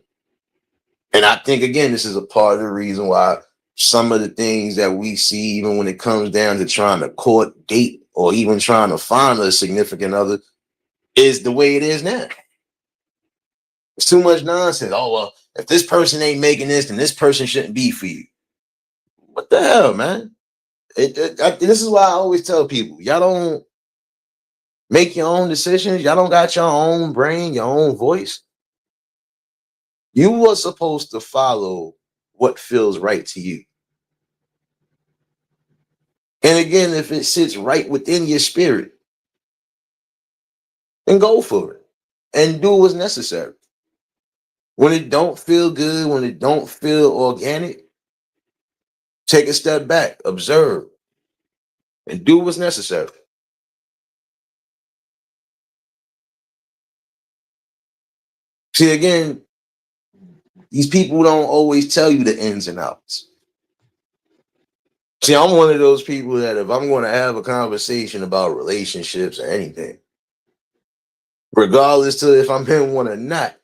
And I think, again, this is a part of the reason why some of the things that we see, even when it comes down to trying to court, date, or even trying to find a significant other, is the way it is now. It's too much nonsense. Oh, well, if this person ain't making this, then this person shouldn't be for you. What the hell, man? This is why I always tell people, y'all don't make your own decisions. Y'all don't got your own brain, your own voice. You are supposed to follow what feels right to you. And again, if it sits right within your spirit, then go for it and do what's necessary. When it don't feel good, when it don't feel organic, take a step back, observe, and do what's necessary. See, again, these people don't always tell you the ins and outs. See, I'm one of those people that if I'm going to have a conversation about relationships or anything, regardless to if I'm in one or not,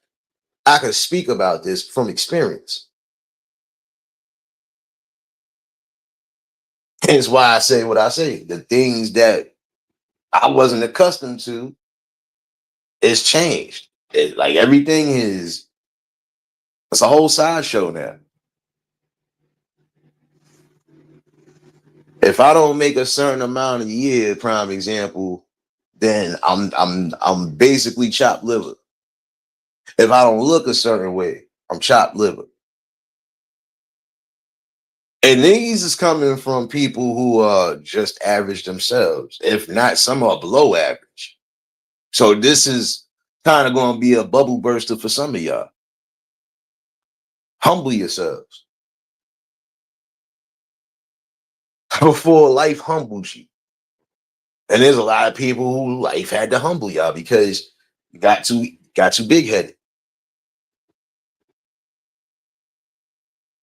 I can speak about this from experience. Hence why I say what I say. The things that I wasn't accustomed to is changed. Like everything is, it's a whole sideshow now. If I don't make a certain amount a year, prime example, then I'm basically chopped liver. If I don't look a certain way, I'm chopped liver. And these is coming from people who are just average themselves. If not, some are below average. So this is kind of going to be a bubble burster for some of y'all. Humble yourselves before life humbles you. And there's a lot of people who life had to humble y'all because you got too big headed.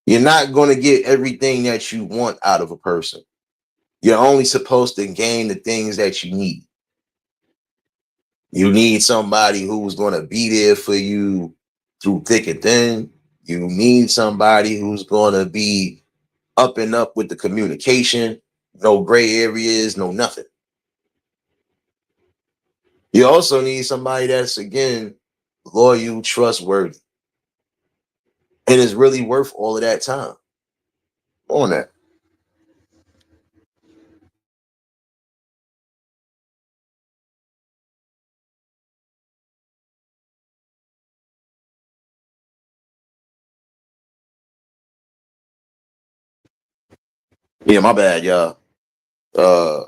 You're not going to get everything that you want out of a person. You're only supposed to gain the things that you need. You need somebody who's going to be there for you through thick and thin. You need somebody who's going to be up and up with the communication, no gray areas, no nothing. You also need somebody that's, again, loyal, trustworthy, and is really worth all of that time on that. Yeah, my bad, y'all. Uh,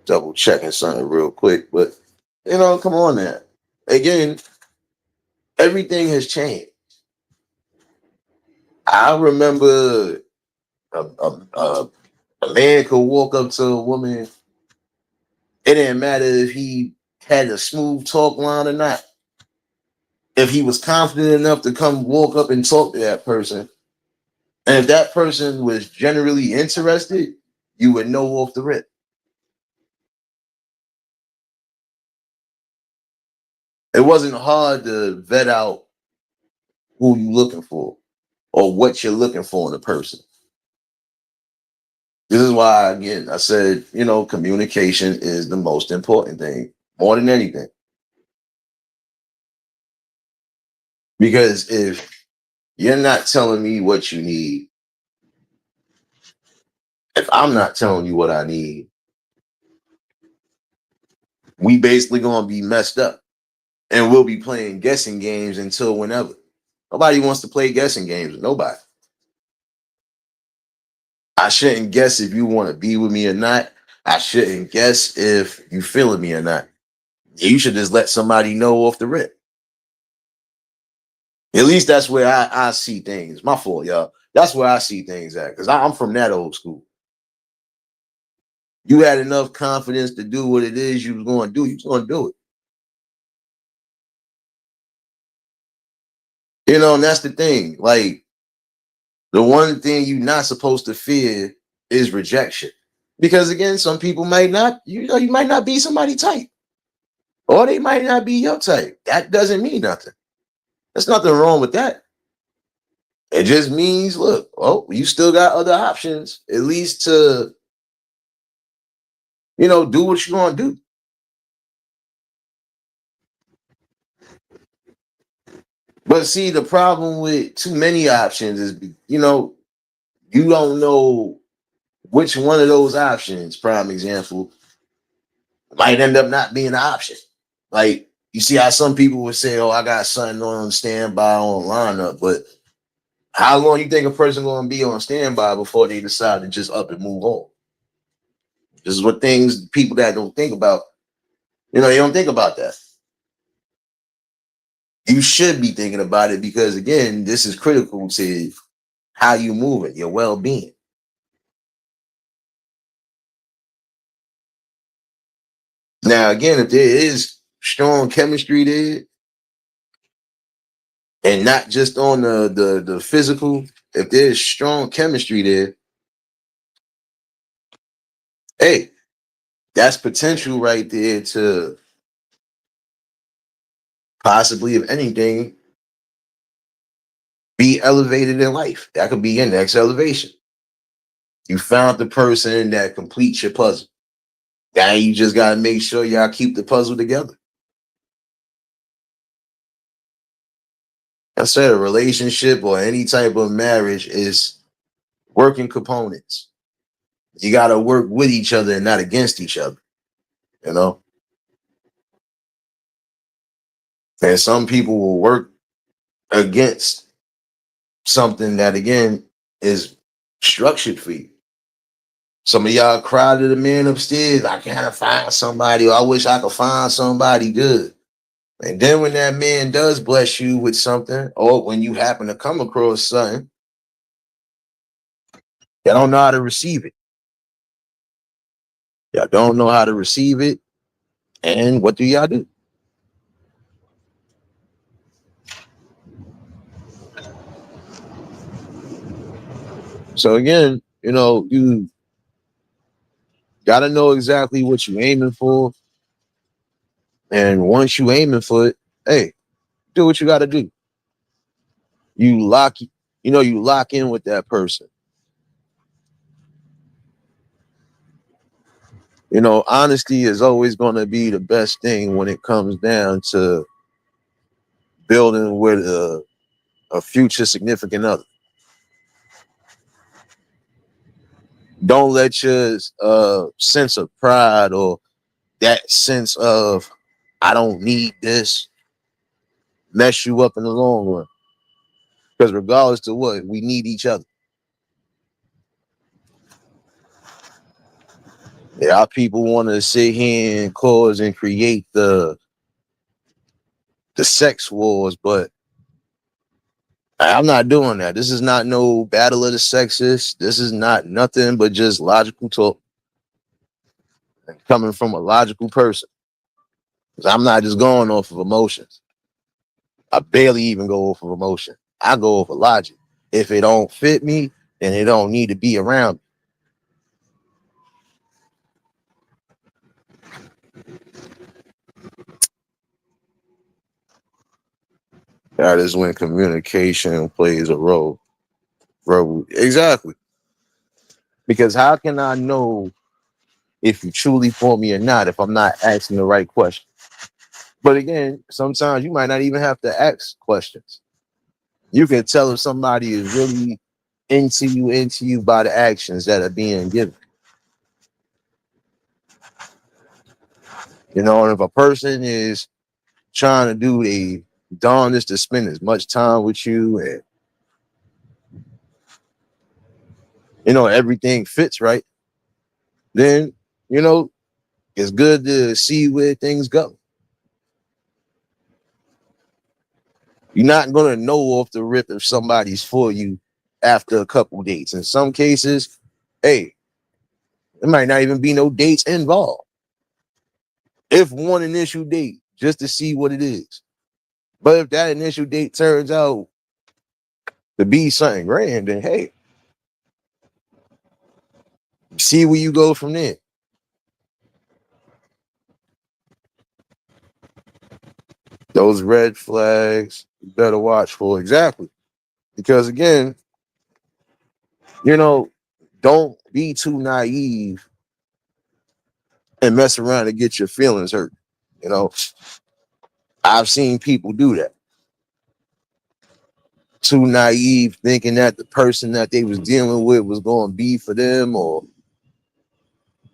Double checking something real quick, but come on now. Again, everything has changed. I remember a, a, a, a man could walk up to a woman. It didn't matter if he had a smooth talk line or not. If he was confident enough to come walk up and talk to that person, and if that person was generally interested, you would know off the rip. It wasn't hard to vet out who you're looking for or what you're looking for in a person. This is why, again, I said, communication is the most important thing, more than anything. Because if you're not telling me what you need, if I'm not telling you what I need, we basically gonna be messed up. And we'll be playing guessing games until whenever. Nobody wants to play guessing games with nobody. I shouldn't guess if you want to be with me or not. I shouldn't guess if you feeling me or not. You should just let somebody know off the rip. At least that's where I see things. My fault, y'all. That's where I see things at. Because I'm from that old school. You had enough confidence to do what it is you was going to do. You was going to do it. And that's the thing. Like, the one thing you're not supposed to fear is rejection. Because again, some people might not, you might not be somebody type. Or they might not be your type. That doesn't mean nothing. There's nothing wrong with that. It just means, look, you still got other options, at least to, do what you're gonna do. But see, the problem with too many options is, you don't know which one of those options, prime example, might end up not being an option. Like, you see how some people would say, I got something on standby on lineup, but how long you think a person gonna be on standby before they decide to just up and move on? This is what things people that don't think about, they don't think about that. You should be thinking about it because again, this is critical to how you move it, your well-being. Now, again, if there is strong chemistry there, and not just on the physical, if there's strong chemistry there, hey, that's potential right there to possibly, if anything, be elevated in life. That could be your next elevation. You found the person that completes your puzzle. Now you just gotta make sure y'all keep the puzzle together. I said a relationship or any type of marriage is working components. You gotta work with each other and not against each other, you know? And some people will work against something that, again, is structured for you. Some of y'all cry to the man upstairs, I can't find somebody, or I wish I could find somebody good. And then when that man does bless you with something, or when you happen to come across something, y'all don't know how to receive it. Y'all don't know how to receive it. And what do y'all do? So again, you got to know exactly what you're aiming for. And once you aiming for it, hey, do what you got to do. You lock in with that person. Honesty is always going to be the best thing when it comes down to building with a future significant other. Don't let your sense of pride or that sense of I don't need this mess you up in the long run. Because regardless to what, we need each other. Yeah, our people want to sit here and cause and create the sex wars, but I'm not doing that. This is not no battle of the sexes. This is not nothing but just logical talk coming from a logical person. Because I'm not just going off of emotions. I barely even go off of emotion. I go off of logic. If it don't fit me, then it don't need to be around me. That is when communication plays a role. Bro, exactly. Because how can I know if you truly for me or not if I'm not asking the right question? But again, sometimes you might not even have to ask questions. You can tell if somebody is really into you by the actions that are being given. And if a person is trying to do a darndest to spend as much time with you and everything fits right, then it's good to see where things go. You're not gonna know off the rip if somebody's for you after a couple dates. In some cases, hey, there might not even be no dates involved. If one initial date, just to see what it is. But if that initial date turns out to be something grand, then hey, see where you go from there. Those red flags, you better watch for. Exactly. Because again, don't be too naive and mess around and get your feelings hurt. You know, I've seen people do that. Too naive, thinking that the person that they was dealing with was going to be for them, or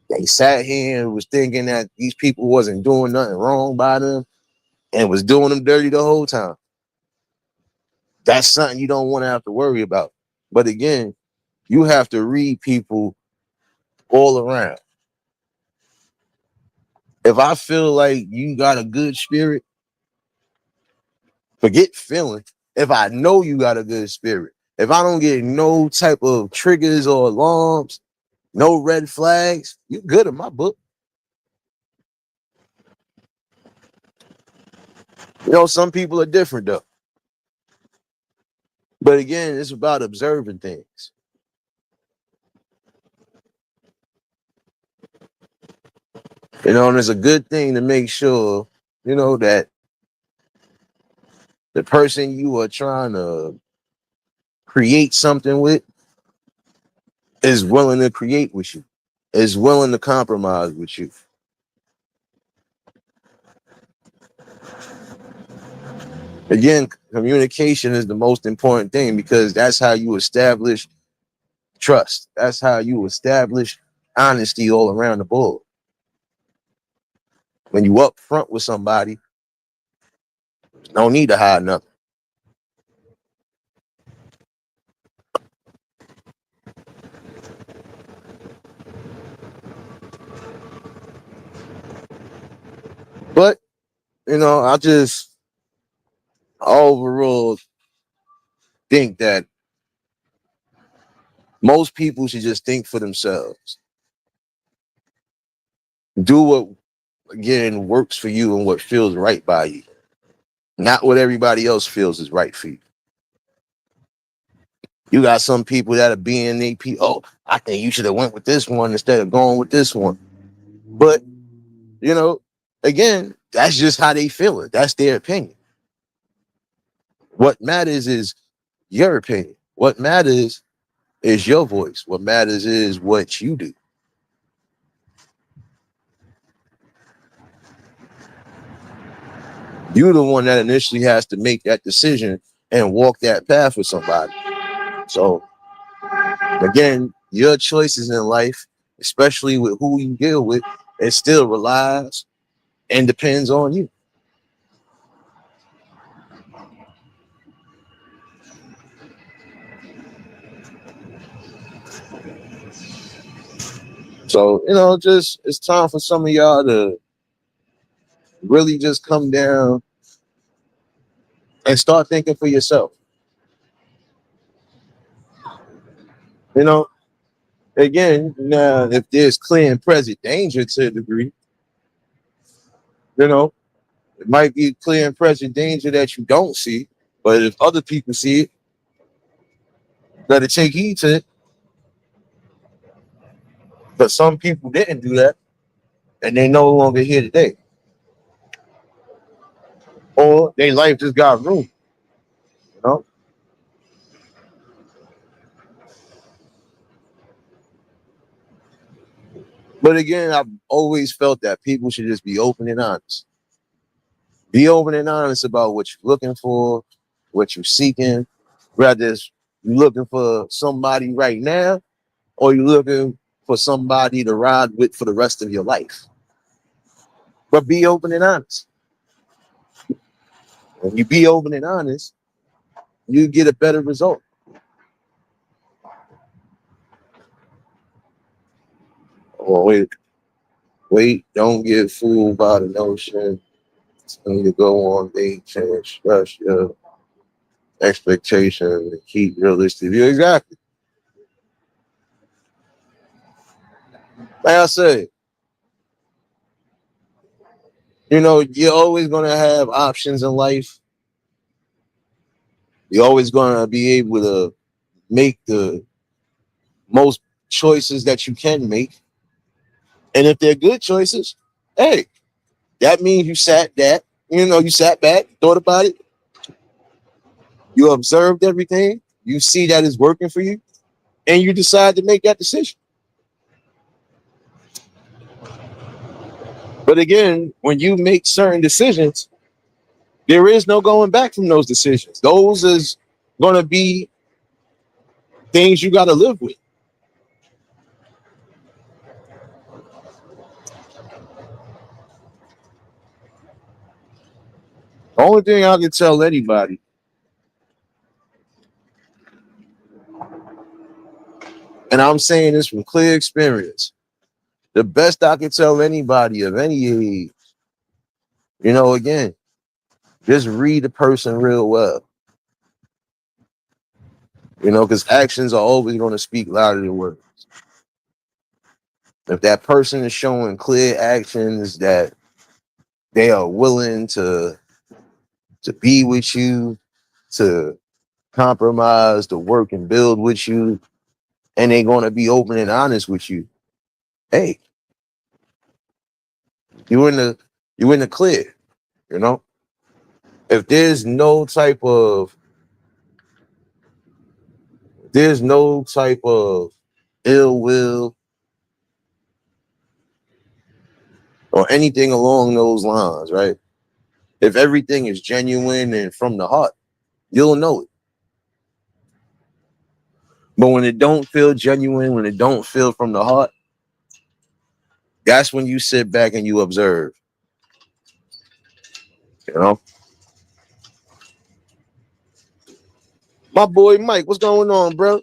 they sat here and was thinking that these people wasn't doing nothing wrong by them and was doing them dirty the whole time. That's something you don't want to have to worry about. But again, you have to read people all around. If I feel like you got a good spirit, forget feeling. If I know you got a good spirit, if I don't get no type of triggers or alarms, no red flags, you good in my book. Some people are different though. But again, it's about observing things. And it's a good thing to make sure, that the person you are trying to create something with is willing to create with you, is willing to compromise with you. Again, communication is the most important thing because that's how you establish trust. That's how you establish honesty all around the board. When you up front with somebody, No need to hide nothing. But I overall think that most people should just think for themselves. Do what again works for you and what feels right by you, not what everybody else feels is right for you. You got some people that are being AP. Oh, I think you should have went with this one instead of going with this one. But again, that's just how they feel it. That's their opinion. What matters is your opinion. What matters is your voice. What matters is what you do. You're the one that initially has to make that decision and walk that path with somebody. So again, your choices in life, especially with who you deal with, it still relies and depends on you. So, just it's time for some of y'all to really just come down and start thinking for yourself. You know, again, now if there's clear and present danger to a degree, you know, it might be clear and present danger that you don't see, but if other people see it, better take heed to it. But some people didn't do that, and they no longer here today, or their life just got ruined. You know, but again, I've always felt that people should just be open and honest. Be open and honest about what you're looking for, what you're seeking. Whether it's you're looking for somebody right now, or you're looking for somebody to ride with for the rest of your life. But be open and honest. When you be open and honest, you get a better result. Oh, wait, don't get fooled by the notion. When you go on dates and express your expectation and keep realistic view. Exactly. Like I said, you're always gonna have options in life. You're always gonna be able to make the most choices that you can make. And if they're good choices, hey, that means you sat back, thought about it, you observed everything, you see that it's working for you, and you decide to make that decision. But again, when you make certain decisions, there is no going back from those decisions. Those is going to be things you got to live with. The only thing I can tell anybody, and I'm saying this from clear experience, the best I can tell anybody of any age, again, just read the person real well. Because actions are always going to speak louder than words. If that person is showing clear actions that they are willing to be with you, to compromise, to work and build with you, and they're going to be open and honest with you, hey, you in the you in the clear. You know, if there's no type of ill will or anything along those lines, right? If everything is genuine and from the heart, you'll know it. But when it don't feel genuine, when it don't feel from the heart, that's when you sit back and you observe. You know, My boy Mike, what's going on, bro?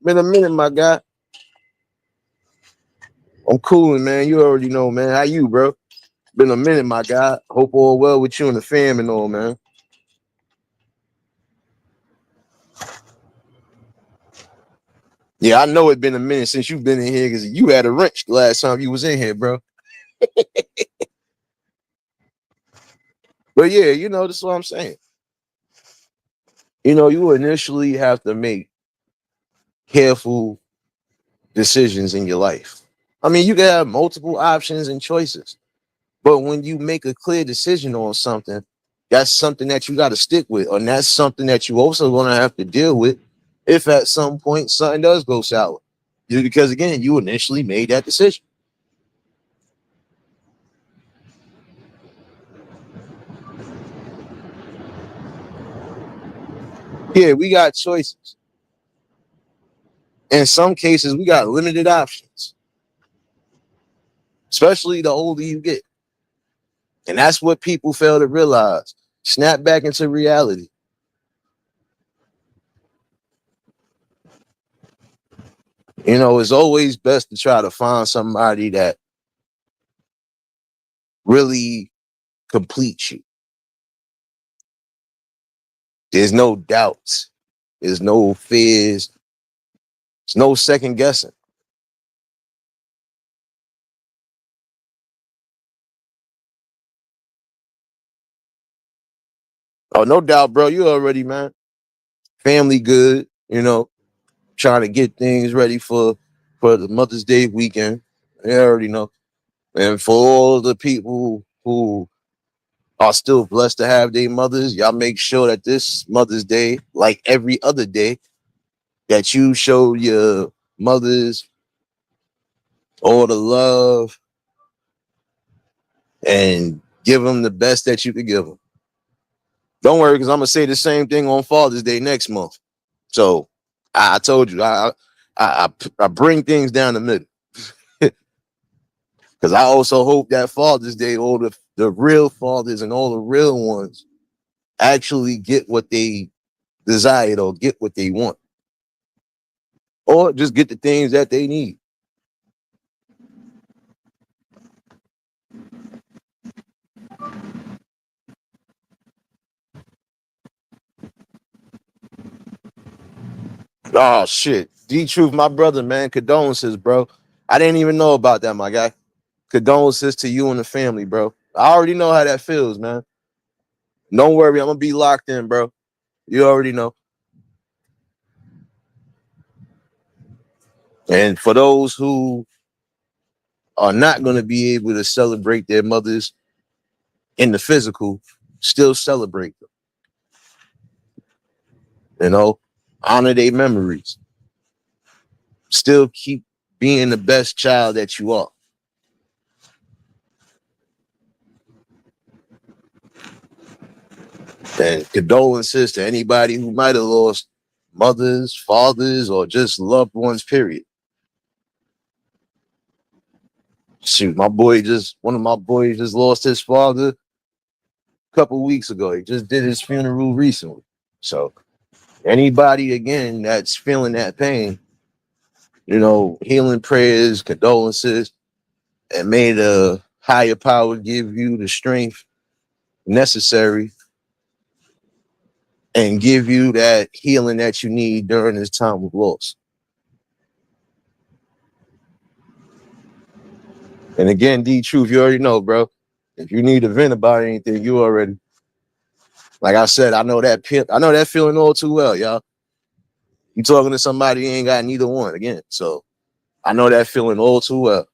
Been a minute, my guy. I'm cooling, man. You already know, man. How you, bro? Been a minute, my guy. Hope all well with you and the fam and all, man. Yeah, I know it's been a minute since you've been in here because you had a wrench the last time you was in here, bro. But yeah, that's what I'm saying. You initially have to make careful decisions in your life. I mean, you can have multiple options and choices, but when you make a clear decision on something, that's something that you got to stick with, and that's something that you also going to have to deal with if at some point something does go sour. Because again, you initially made that decision. Yeah, we got choices. In some cases, we got limited options, especially the older you get. And that's what people fail to realize. Snap back into reality. It's always best to try to find somebody that really completes you. There's no doubts. There's no fears. There's no second guessing. Oh, no doubt, bro. You already, man. Family good, trying to get things ready for the Mother's Day weekend. You already know. And for all the people who are still blessed to have their mothers, y'all make sure that this Mother's Day, like every other day, that you show your mothers all the love and give them the best that you could give them. Don't worry, because I'm gonna say the same thing on Father's Day next month. So I told you, I bring things down the middle, because I also hope that Father's Day, all the real fathers and all the real ones actually get what they desired or get what they want, or just get the things that they need. Oh shit, D Truth, my brother, man, condolences, bro. I didn't even know about that, my guy. Condolences to you and the family, bro. I already know how that feels, man. Don't worry, I'm gonna be locked in, bro. You already know. And for those who are not gonna be able to celebrate their mothers in the physical, still celebrate them. Honor their memories. Still keep being the best child that you are. And condolences to anybody who might have lost mothers, fathers, or just loved ones, period. Shoot, one of my boys just lost his father a couple weeks ago. He just did his funeral recently. So anybody again that's feeling that pain, healing prayers, condolences, and may the higher power give you the strength necessary and give you that healing that you need during this time of loss. And again, D Truth, you already know, bro. If you need to vent about anything, you already, like I said, I know that feeling all too well, y'all. You talking to somebody who ain't got neither one again. So I know that feeling all too well.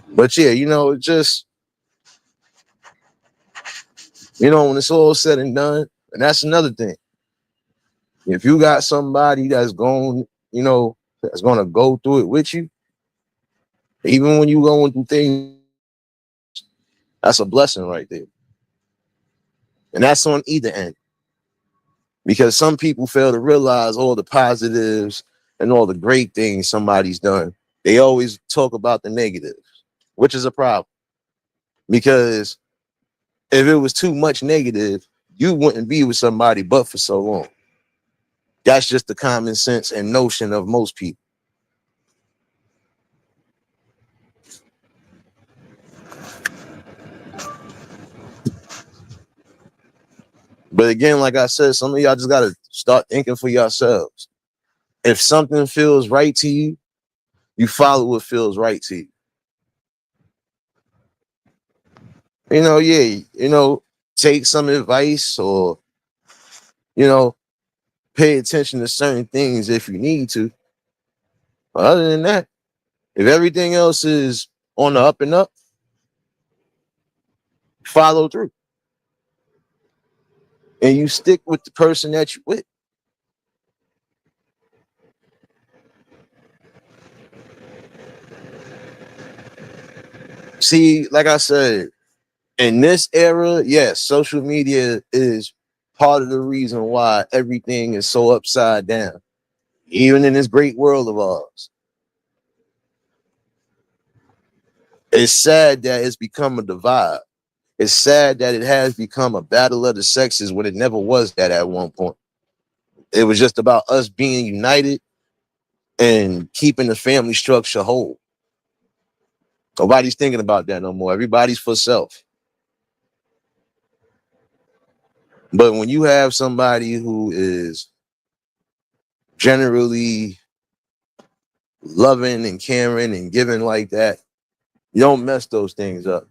But yeah, when it's all said and done, and that's another thing. If you got somebody that's gonna go through it with you, even when you going through things, that's a blessing right there. And that's on either end. Because some people fail to realize all the positives and all the great things somebody's done. They always talk about the negatives. which is a problem because if it was too much negative, you wouldn't be with somebody but for so long. That's just the common sense and notion of most people. But again, like I said, some of y'all just gotta start thinking for yourselves. If something feels right to you, you follow what feels right to you. Yeah, take some advice or, you know, pay attention to certain things if you need to. But other than that, if everything else is on the up and up, follow through. And you stick with the person that you with. See, like I said, in this era, yes, social media is part of the reason why everything is so upside down, even in this great world of ours. It's sad that it's become a divide. It's sad that it has become a battle of the sexes when it never was that at one point. It was just about us being united and keeping the family structure whole. Nobody's thinking about that no more. Everybody's for self. But when you have somebody who is generally loving and caring and giving like that, you don't mess those things up.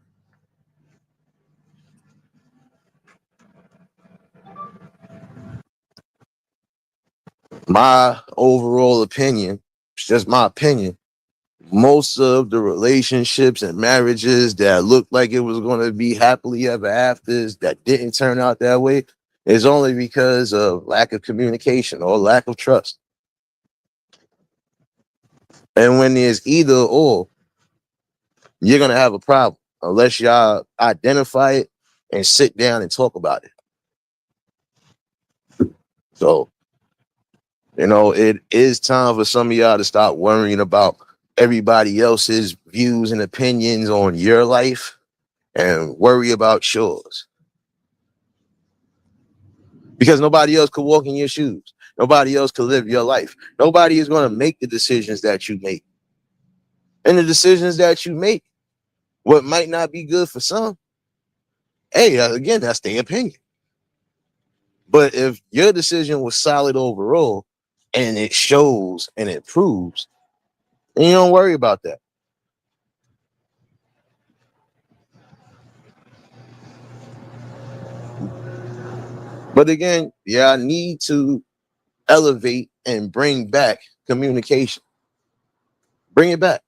My overall opinion, it's just my opinion, most of the relationships and marriages that looked like it was going to be happily ever afters that didn't turn out that way is only because of lack of communication or lack of trust. And when there's either or, you're going to have a problem unless y'all identify it and sit down and talk about it. So, it is time for some of y'all to stop worrying about everybody else's views and opinions on your life and worry about yours. Because nobody else could walk in your shoes. Nobody else could live your life. Nobody is going to make the decisions that you make. And the decisions that you make, what might not be good for some, hey, again, that's their opinion. But if your decision was solid overall and it shows and it proves, then you don't worry about that. But again, yeah, I need to elevate and bring back communication. Bring it back.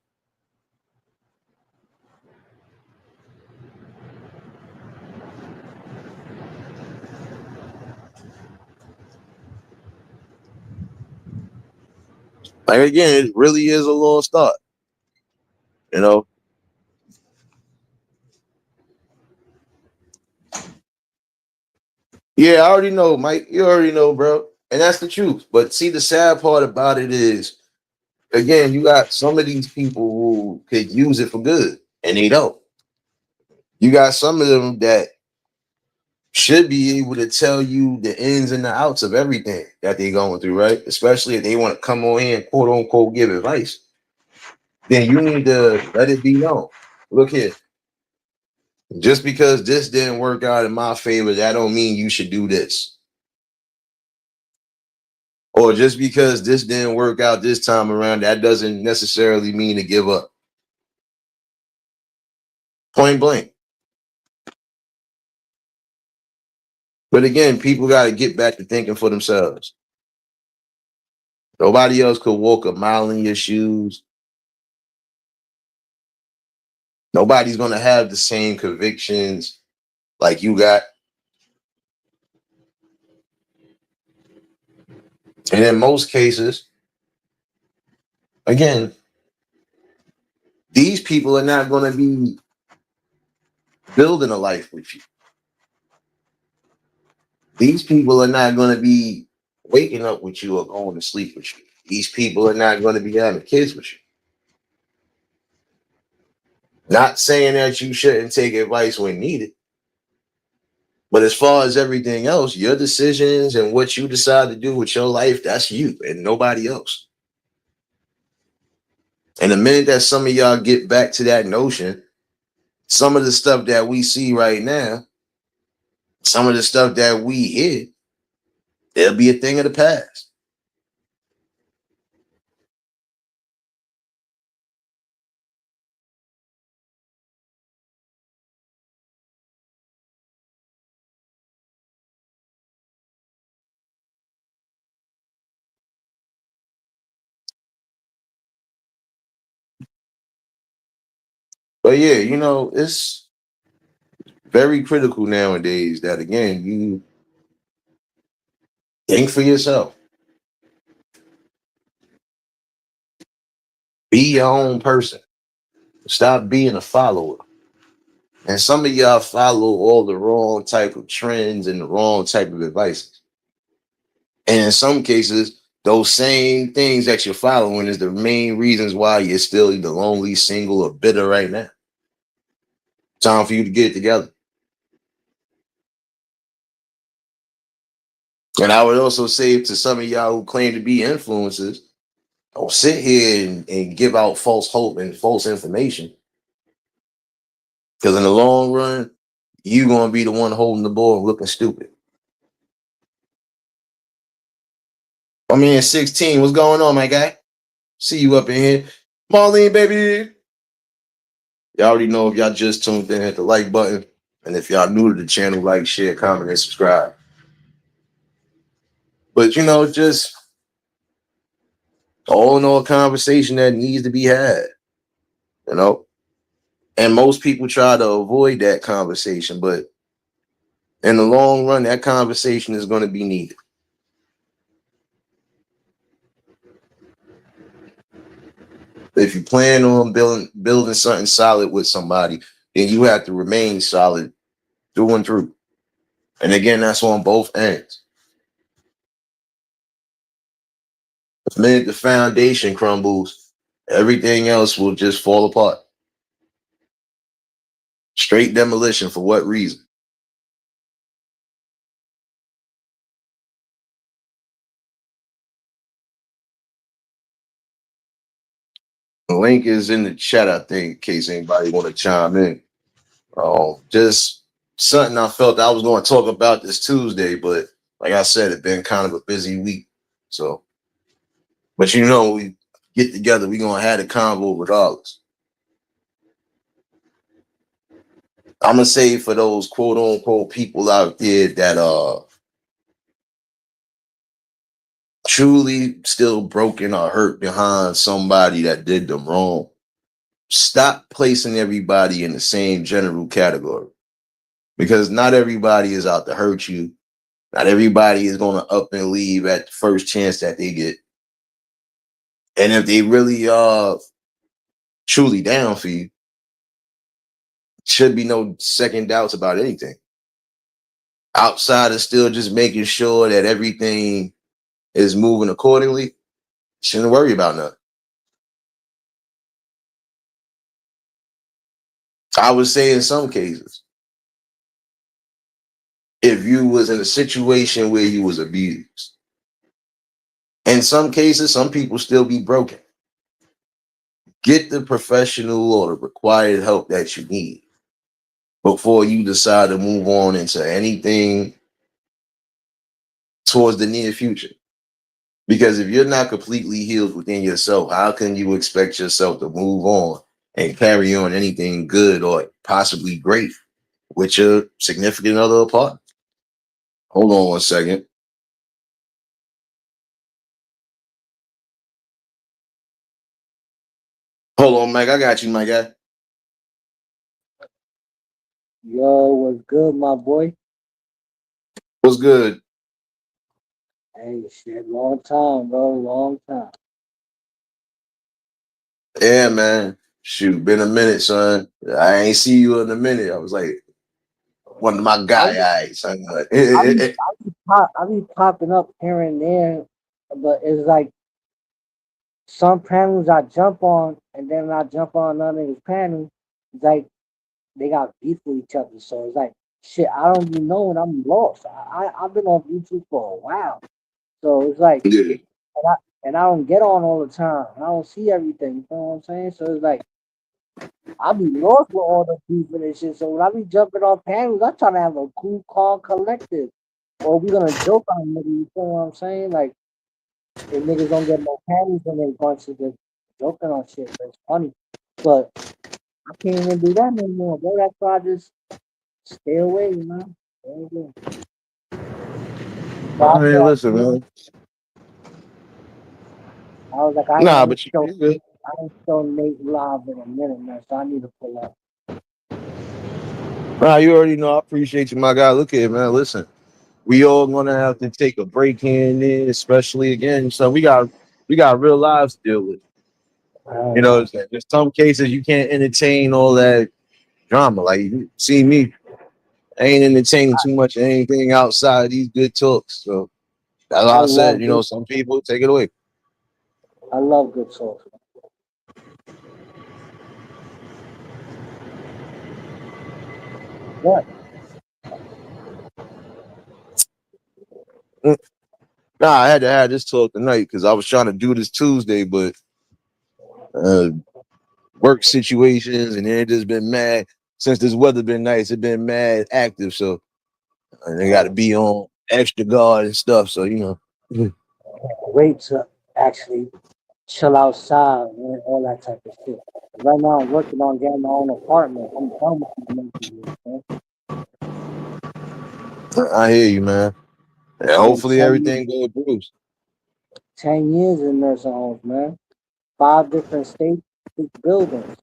Like again, it really is a lost art. You know, yeah, I already know, Mike. You already know, bro. And that's the truth. But see, the sad part about it is, again, you got some of these people who could use it for good and they don't. You got some of them that should be able to tell you the ins and the outs of everything that they're going through, right? Especially if they want to come on here and quote unquote give advice. Then you need to let it be known. Look here, just because this didn't work out in my favor, that don't mean you should do this. Or just because this didn't work out this time around, that doesn't necessarily mean to give up. Point blank. But again, people got to get back to thinking for themselves. Nobody else could walk a mile in your shoes. Nobody's going to have the same convictions like you got. And in most cases, again, these people are not going to be building a life with you. These people are not going to be waking up with you or going to sleep with you. These people are not going to be having kids with you. Not saying that you shouldn't take advice when needed, but as far as everything else, your decisions and what you decide to do with your life, that's you and nobody else. And the minute that some of y'all get back to that notion, some of the stuff that we see right now, some of the stuff that we hear, it'll be a thing of the past. But yeah, it's very critical nowadays that again, you think for yourself. Be your own person. Stop being a follower. And some of y'all follow all the wrong type of trends and the wrong type of advice. And in some cases, those same things that you're following is the main reasons why you're still either lonely, single, or bitter right now. Time for you to get it together. And I would also say to some of y'all who claim to be influencers, don't sit here and give out false hope and false information. Because in the long run, you're going to be the one holding the ball and looking stupid. I mean, 16, what's going on, my guy? See you up in here. Marlene, baby. Y'all already know if y'all just tuned in, hit the like button. And if y'all new to the channel, like, share, comment, and subscribe. But, just all in all conversation that needs to be had, you know? And most people try to avoid that conversation, but in the long run, that conversation is going to be needed. If you plan on building something solid with somebody, then you have to remain solid through and through. And again, that's on both ends. The minute the foundation crumbles, everything else will just fall apart. Straight demolition for what reason? The link is in the chat, I think, in case anybody want to chime in. Just something I felt I was going to talk about this Tuesday, but like I said, it's been kind of a busy week. So, but we get together, we're gonna have a convo regardless. I'm gonna say for those quote unquote people out there that truly still broken or hurt behind somebody that did them wrong, stop placing everybody in the same general category. Because not everybody is out to hurt you. Not everybody is gonna up and leave at the first chance that they get. And if they really are truly down for you, should be no second doubts about anything. Outside of still just making sure that everything is moving accordingly, shouldn't worry about nothing. I would say in some cases, if you was in a situation where you was abused, in some cases, some people still be broken. Get the professional or the required help that you need before you decide to move on into anything towards the near future. Because if you're not completely healed within yourself, how can you expect yourself to move on and carry on anything good or possibly great with your significant other apart? Hold on one second. Hold on, Mike. I got you, my guy. Yo, what's good, my boy? What's good? Hey, shit, long time, bro, long time. Yeah, man. Shoot, been a minute, son. I ain't see you in a minute. I was like, one of my I, guy eyes, son. I be popping up here and there, but it's like some panels I jump on, and then I jump on another nigga's panel, It's like they got beef with each other. So it's like shit. I don't be knowing. I'm lost. I've been on YouTube for a while. So it's like Yeah. and I and I don't get on all the time. I don't see everything. You know what I'm saying? So it's like I be lost with all the people and shit. So when I be jumping off panels, I try to have a cool, calm, collective. Or we gonna joke on niggas, you know what I'm saying? Like if niggas don't get no panties when they bunch of just joking on shit, but it's funny. But I can't even do that no more, bro. That's why I just stay away, you know. Stay away. So I I mean, thought listen, man. I was like Nah, but you good. I ain't show Nate live in a minute, man. So I need to pull up. Nah, you already know. I appreciate you, my guy. Look at it, man. Listen, we all gonna have to take a break here and there, especially again. So we got real lives to deal with. You know, Uh, there's some cases you can't entertain all that drama. Like you see me, I ain't entertaining too much of anything outside of these good talks. So that's I why I said, love you know, good. some people take it away. I love good sauce. What? Mm. Nah, I had to have this talk tonight because I was trying to do this Tuesday, but uh, work situations and it just been mad since this weather been nice. It been mad active, so they got to Oh, be on extra guard and stuff. So wait to actually chill outside and all that type of shit. Right now, I'm working on getting my own apartment. I'm done with these niggas, man. I hear you, man. And Spent hopefully everything goes through. 10 years in nursing homes, man. 5 different states, 6 buildings.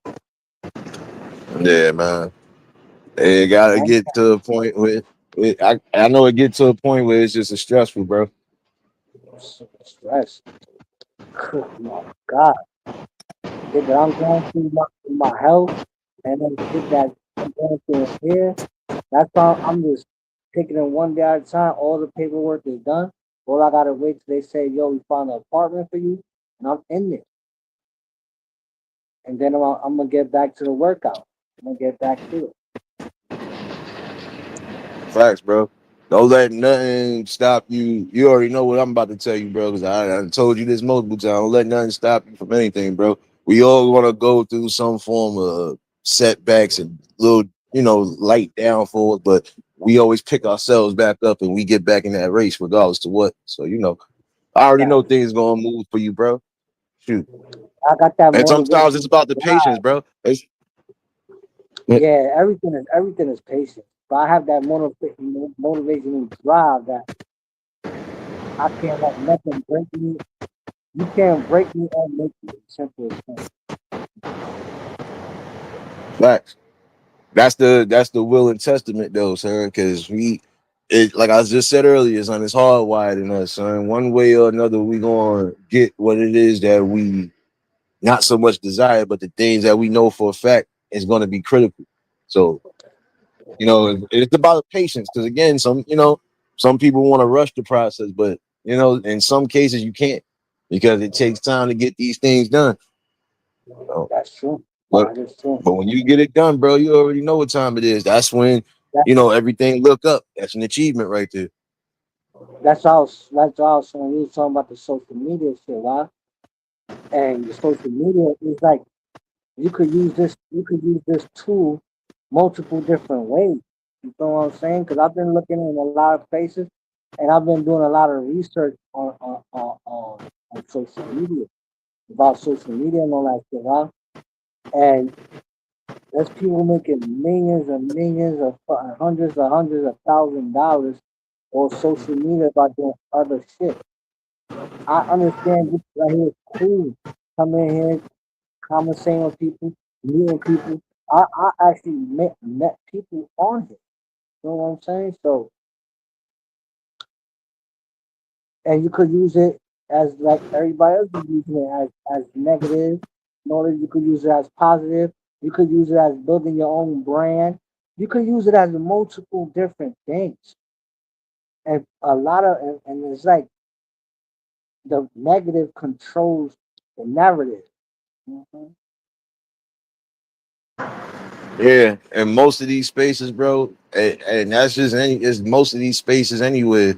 Yeah, man. It gotta And get to a point where I know it get to a point where it's just a stressful, bro. stress. My God. Shit that I'm going through my health and then shit that I'm going through here. That's why I'm just taking it one day at a time. All the paperwork is done. All I gotta wait till they say, "Yo, we found an apartment for you," and I'm in there. And then I'm gonna get back to the workout. I'm gonna get back to it. Facts, bro. Don't let nothing stop you. You already know what I'm about to tell you, bro, because I told you this multiple times. Don't let nothing stop you from anything, bro. We all want to go through some form of setbacks and little, light downfalls, but we always pick ourselves back up and we get back in that race regardless to what. So, I already Yeah, know things gonna move for you, bro. Shoot. I got that And sometimes it's motivation. about the patience, bro. Yeah, everything is patient. But I have that motivation and drive that I can't let nothing break me. You can't break me or make me. Simple as that. Facts. That's the will and testament though, sir. Because like I just said earlier, son, it's hardwired in us, son. One way or another, we gonna get what it is that we not so much desire, but the things that we know for a fact is gonna be critical. So it's about patience. Because again, some people want to rush the process, but in some cases you can't because it takes time to get these things done. So, That's true. but That is true. But when you get it done, bro, you already know what time it is. That's when That, everything look up. That's an achievement right there. that's also when you was talking about the social media shit, right? And the social media is like you could use this tool multiple different ways. You know what I'm saying? Because I've been looking in a lot of places and I've been doing a lot of research on social media about social media and all that shit, huh? And there's people making millions and millions of hundreds of $1,000 on social media by doing other shit. I understand this right here is cool. Come in here, conversating with people, meeting people. I actually met people on here. You know what I'm saying? So, and you could use it as like everybody else is using it as negative. You could use it as positive. You could use it as building your own brand. You could use it as multiple different things. And and it's like the negative controls the narrative. Mhm. Yeah, and most of these spaces, bro, and that's just any is most of these spaces anyway.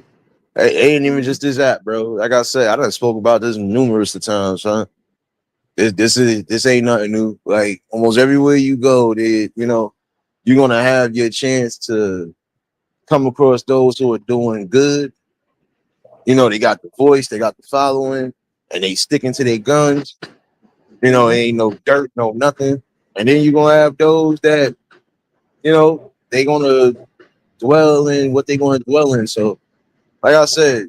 It ain't even just this app, bro. Like I said, I done spoke about this numerous of times, huh? This ain't nothing new. Like almost everywhere you go, you're gonna have your chance to come across those who are doing good. They got the voice, they got the following, and they sticking to their guns. Ain't no dirt, no nothing. And then you're gonna have those that, they gonna dwell in what they gonna dwell in. So, like I said,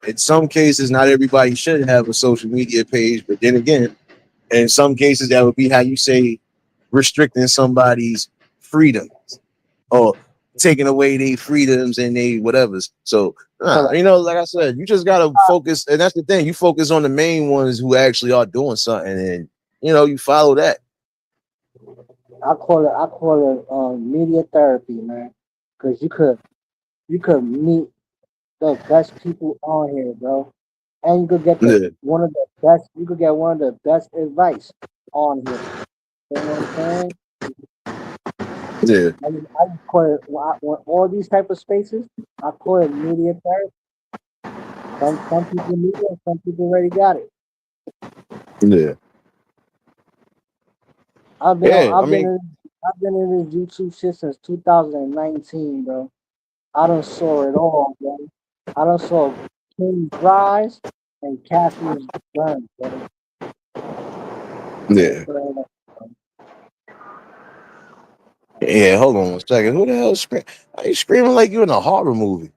in some cases, not everybody should have a social media page, but then again, in some cases, that would be how you say restricting somebody's freedom or taking away their freedoms and they whatevers. So, Correct. like I said, you just gotta focus, and that's the thing. You focus on the main ones who actually are doing something, and you follow that. I call it media therapy, man. Cause you could meet the best people on here, bro. And you could get the Yeah, one of the best you could get one of the best advice on here. You know what I'm saying? yeah, I just call it when all these type of spaces, I call it media therapy. Some people need it, some people already got it. yeah, I've been on yeah. I mean, I've been in this YouTube shit since 2019, bro. I done saw it all, bro. I done saw King's rise and Catherine's burn, bro. yeah, So, yeah. Hold on 1 second. Who the hell scream? Are you screaming like you in a horror movie?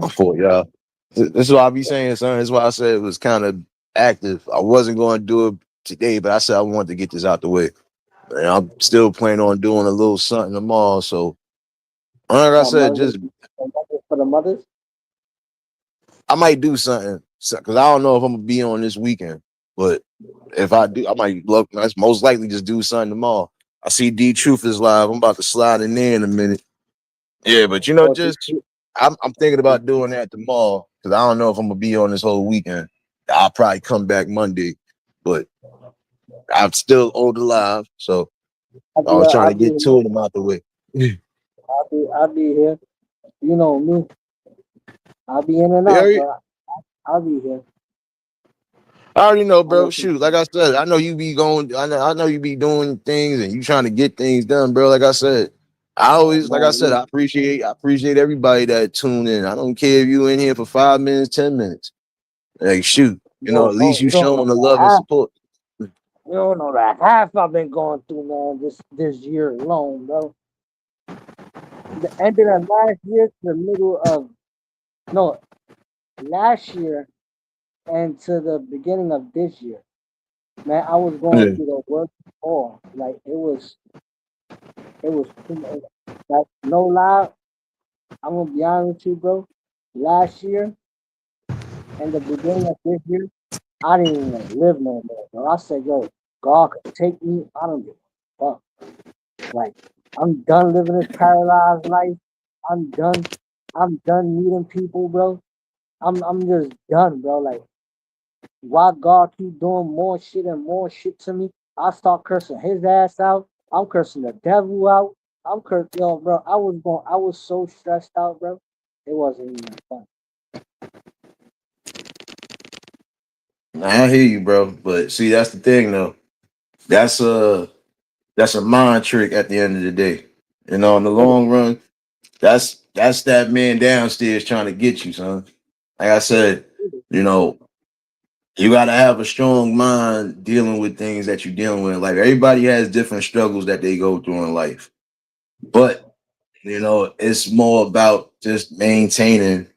I'm for y'all. This is what I be saying, son. This is why I said it was kind of active. I wasn't going to do it today, but I said I wanted to get this out the way. And I'm still planning on doing a little something tomorrow. So, like I said, mothers, just for the mothers. I might do something because I don't know if I'm gonna be on this weekend. But if I do, I might look. Let's most likely just do something tomorrow. I see D Truth is live. I'm about to slide in there in a minute. Yeah, but Or the, just I'm thinking about doing that tomorrow because I don't know if I'm gonna be on this whole weekend. I'll probably come back Monday, but I'm still old alive, so I was trying I'll to be get two of them out the way. Yeah, I'll be here. You know me. I'll be in and out, I but I'll be here. already know, I'm bro. gonna Shoot, like I said, I know you be going. I know you be doing things and you trying to get things done, bro. Like I said, like I said, man. I appreciate everybody that tune in. I don't care if you in here for 5 minutes, 10 minutes. Like shoot, at least you You don't know showing the the love and half. support. You don't know the half I've been going through, man. This year alone, bro. The end of the last year to the middle of no last year and to the beginning of this year, man. I was going Yeah, through the worst all. Like it was too much. Like no lie, I'm gonna be honest with you, bro. Last year and the beginning of this year, I didn't even want to live no more, bro. I said, yo, God could take me. I don't give a fuck. Like, I'm done living this paralyzed life. I'm done. I'm done meeting people, bro. I'm just done, bro. Like, why God keep doing more shit to me? I start cursing his ass out. I'm cursing the devil out. Yo, bro. I was so stressed out, bro. It wasn't even fun. I hear you, bro. But see, that's the thing, though. That's a that's a mind trick at the end of the day. In the It is. long run, that's that man downstairs trying to get you, son. Like I said, It is. you know, you gotta have a strong mind dealing with things that you're dealing with. Like everybody has different struggles that they go through in life. But it's more about just maintaining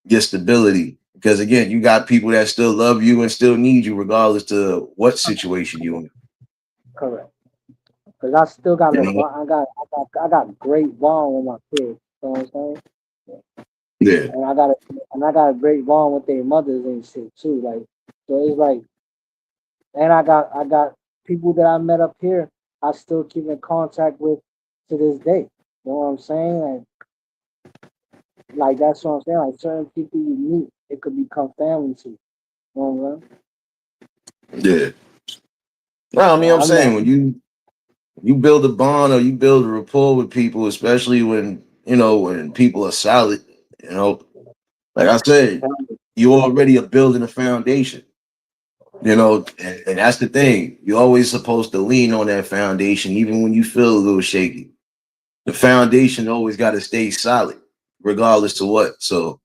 your stability. Because again, you got people that still love you and still need you, regardless to what situation you in. Correct. Cause I still got You a know? bond. I got great bond with my kids. You know what I'm saying? Yeah. And I got a great bond with their mothers and shit too. Like, so it's like, and I got people that I met up here. I still keep in contact with to this day. You know what I'm saying? Like that's what I'm saying. Like certain people you meet, it could become family to you. You know what I'm saying? Yeah. No, I So mean, I'm saying when you You build a bond or you build a rapport with people, especially when when people are solid. You know, like I said, you already are building a foundation. And that's the thing. You're always supposed to lean on that foundation, even when you feel a little shaky. The foundation always got to stay solid, regardless to what. So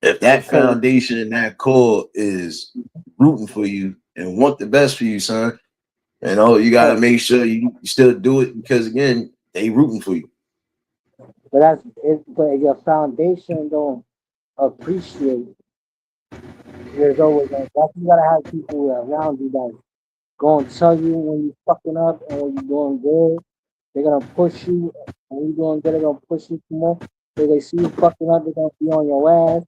if that Because foundation and that core is rooting for you and want the best for you, son, you got to make sure you still do it because again, they rooting for you. but that's it. But if your foundation don't appreciate, there's always that's you gotta have people around you that gonna tell you when you fucking up and when you're doing good. They're gonna push you, and when you're doing good, they're gonna push you some more. If they see you fucking up, they're gonna be on your ass.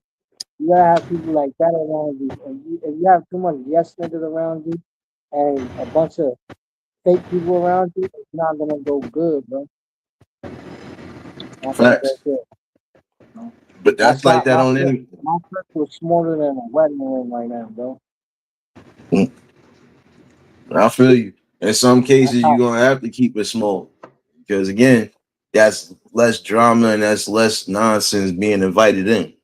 You gotta have people like that around you. And if you have too much yes niggas around you and a bunch of fake people around you, it's not gonna go good, bro. Not gonna go Facts. good. You know? But That's that's like that on any. my circle is smaller than a wedding ring right now, bro. I feel you. In some That's cases, how, you're gonna have to keep it small because again, that's less drama and that's less nonsense being invited in.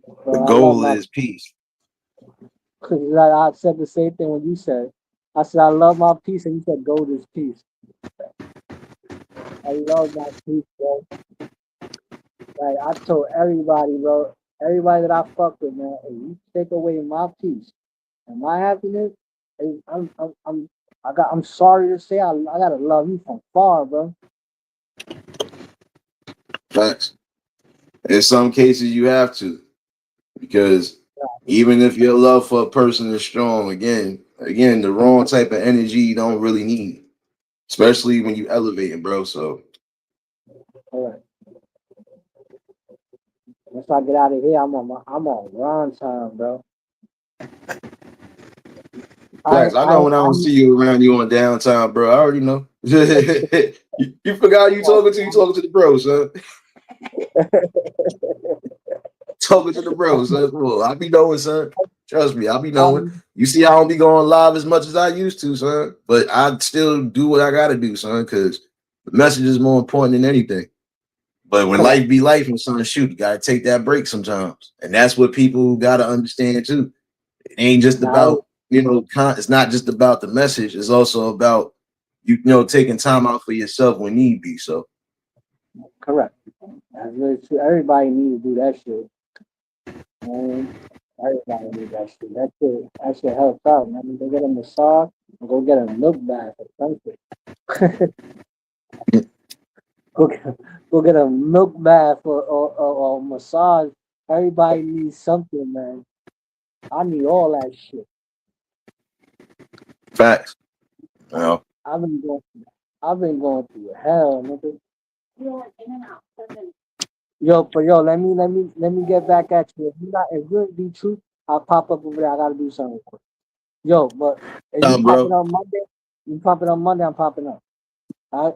The bro. I love goal my. is peace. Cause like I said the same thing when you said. I said I love my peace, and you said gold is peace. I love my peace, bro. Like I told everybody, bro, everybody that I fuck with, man, if you take away my peace and my happiness, I'm sorry to say, I gotta love you from far, bro. Facts. In some cases, you have to because even if your love for a person is strong, again, the wrong type of energy you don't really need, especially when you elevating, bro. So All right. Once I get out of here, I'm on run time, bro. facts. I know when I I don't see you around you on downtime, bro. I already know. You forgot you talking to the bros, son. Talking to the bros, son. Well, I be knowing, son. Trust me, I be knowing. I'm, You see, I don't be going live as much as I used to, son. But I still do what I gotta do, son, because the message is more important than anything. But when correct. life be life and son, shoot, you gotta take that break sometimes. And that's what people gotta understand too. It ain't just Now, about, it's not just about the message, it's also about taking time out for yourself when need be. So correct. That's really true. Everybody needs to do that shit. Man, everybody need that shit. That shit helps out, man. Go get a massage and go get a milk bath or something. go get, go get a milk bath or massage. Everybody needs something, man. I need all that shit. facts. You know. I've been going, I've been going through hell, nigga. Let me get back at you. If you ain't be true, I'll pop up over there. I gotta do something quick. Yo, but if you popping Bro. on Monday, you popping on Monday, I'm popping up. All right.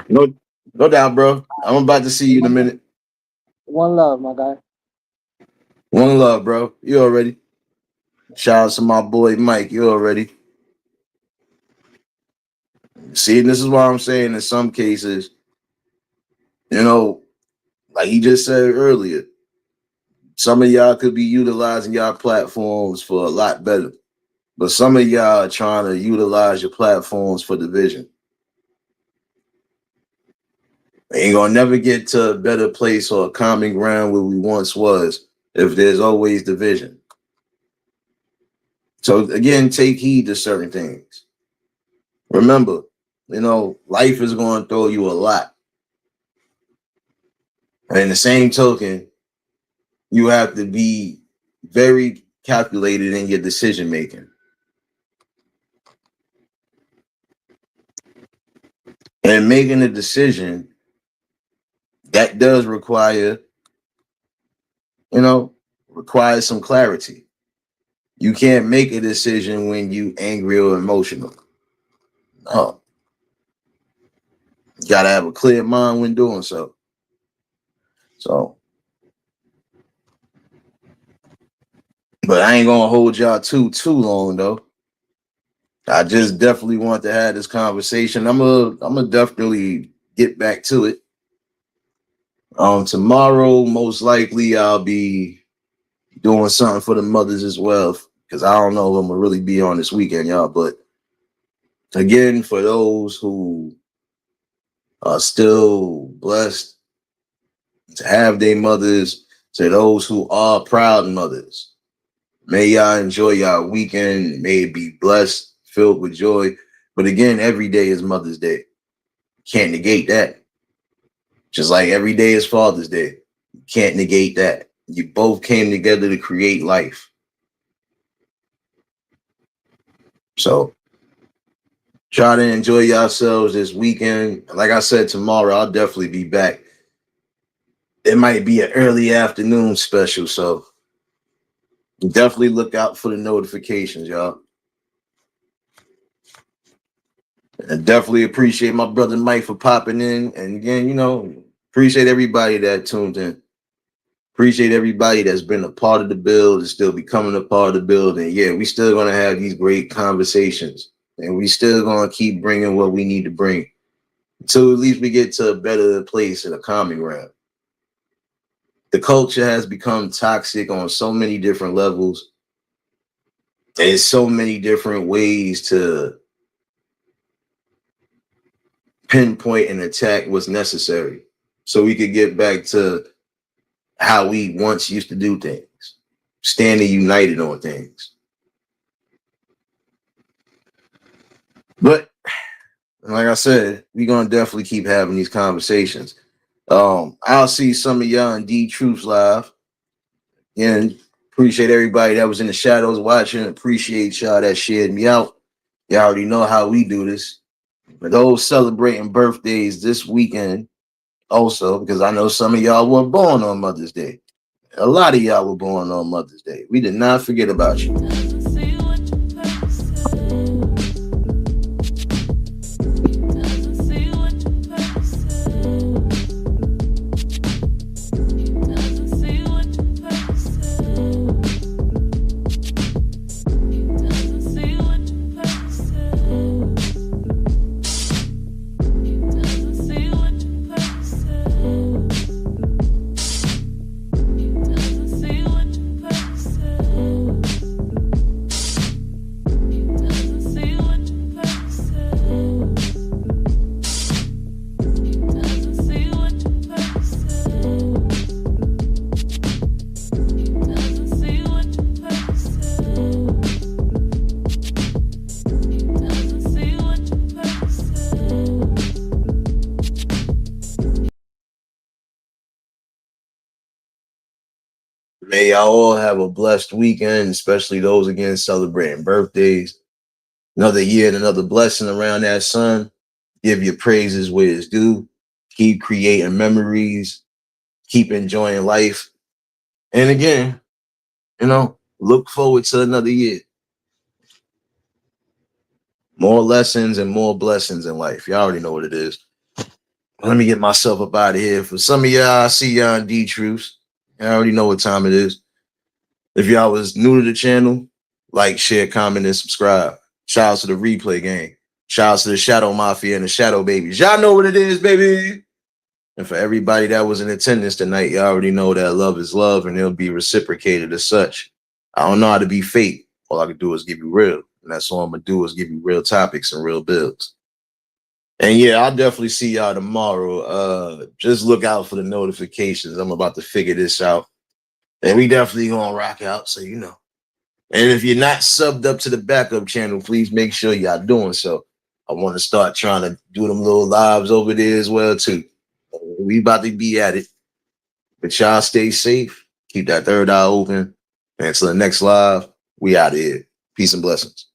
No, no doubt, bro. I'm about to see you in a One, minute. one love, my guy. One love, bro. You already. Shout out to my boy Mike. You already. See, this is why I'm saying in some cases, you know, like he just said earlier, some of y'all could be utilizing y'all platforms for a lot better. But some of y'all are trying to utilize your platforms for division. We ain't gonna never get to a better place or a common ground where we once was if there's always division. So again, take heed to certain things. Remember, life is going to throw you a lot. And in the same token, you have to be very calculated in your decision making. And making a decision that does requires some clarity. You can't make a decision when you angry or emotional. No, you gotta have a clear mind when doing so. So, but I ain't gonna hold y'all too long though. I just definitely want to have this conversation. I'm gonna definitely get back to it. Tomorrow, most likely, I'll be doing something for the mothers as well. Because I don't know if I'm gonna really be on this weekend, y'all. But again, for those who are still blessed to have their mothers, to those who are proud mothers, may y'all enjoy y'all weekend. May it be blessed, filled with joy. But again, every day is Mother's Day. Can't negate that. Just like every day is Father's Day. Can't negate that. You both came together to create life. So try to enjoy yourselves this weekend. Like I said, tomorrow I'll definitely be back. It might be an early afternoon special, so definitely look out for the notifications, y'all. And definitely appreciate my brother Mike for popping in. And again, appreciate everybody that tuned in. Appreciate everybody that's been a part of the build and still becoming a part of the build. And yeah, we still gonna have these great conversations, and we still gonna keep bringing what we need to bring until at least we get to a better place in a common ground. The culture has become toxic on so many different levels. There's so many different ways to pinpoint and attack what's necessary so we could get back to how we once used to do things, standing united on things. But like I said, we're gonna definitely keep having these conversations. I'll see some of y'all in D Troops Live. And appreciate everybody that was in the shadows watching. Appreciate y'all that shared me out. Y'all already know how we do this. For those celebrating birthdays this weekend, also, because I know some of y'all were born on Mother's Day. A lot of y'all were born on Mother's Day. We did not forget about you. May y'all all have a blessed weekend, especially those again celebrating birthdays. Another year and another blessing around that sun. Give your praises where it's due. Keep creating memories. Keep enjoying life. And again, look forward to another year. More lessons and more blessings in life. Y'all already know what it is. Let me get myself up out of here. For some of y'all, I see y'all in D Truths. I already know what time it is. If y'all was new to the channel, like, share, comment, and subscribe. Shout out to the replay gang. Shout out to the Shadow Mafia and the Shadow Babies. Y'all know what it is, baby. And for everybody that was in attendance tonight, y'all already know that love is love and it'll be reciprocated as such. I don't know how to be fake. All I can do is give you real. And that's all I'm going to do is give you real topics and real builds. And yeah, I'll definitely see y'all tomorrow. Just look out for the notifications. I'm about to figure this out. And we definitely gonna rock out, so you know. And if you're not subbed up to the backup channel, please make sure y'all doing so. I want to start trying to do them little lives over there as well, too. We about to be at it. But y'all stay safe. Keep that third eye open. And until the next live, we out of here. Peace and blessings.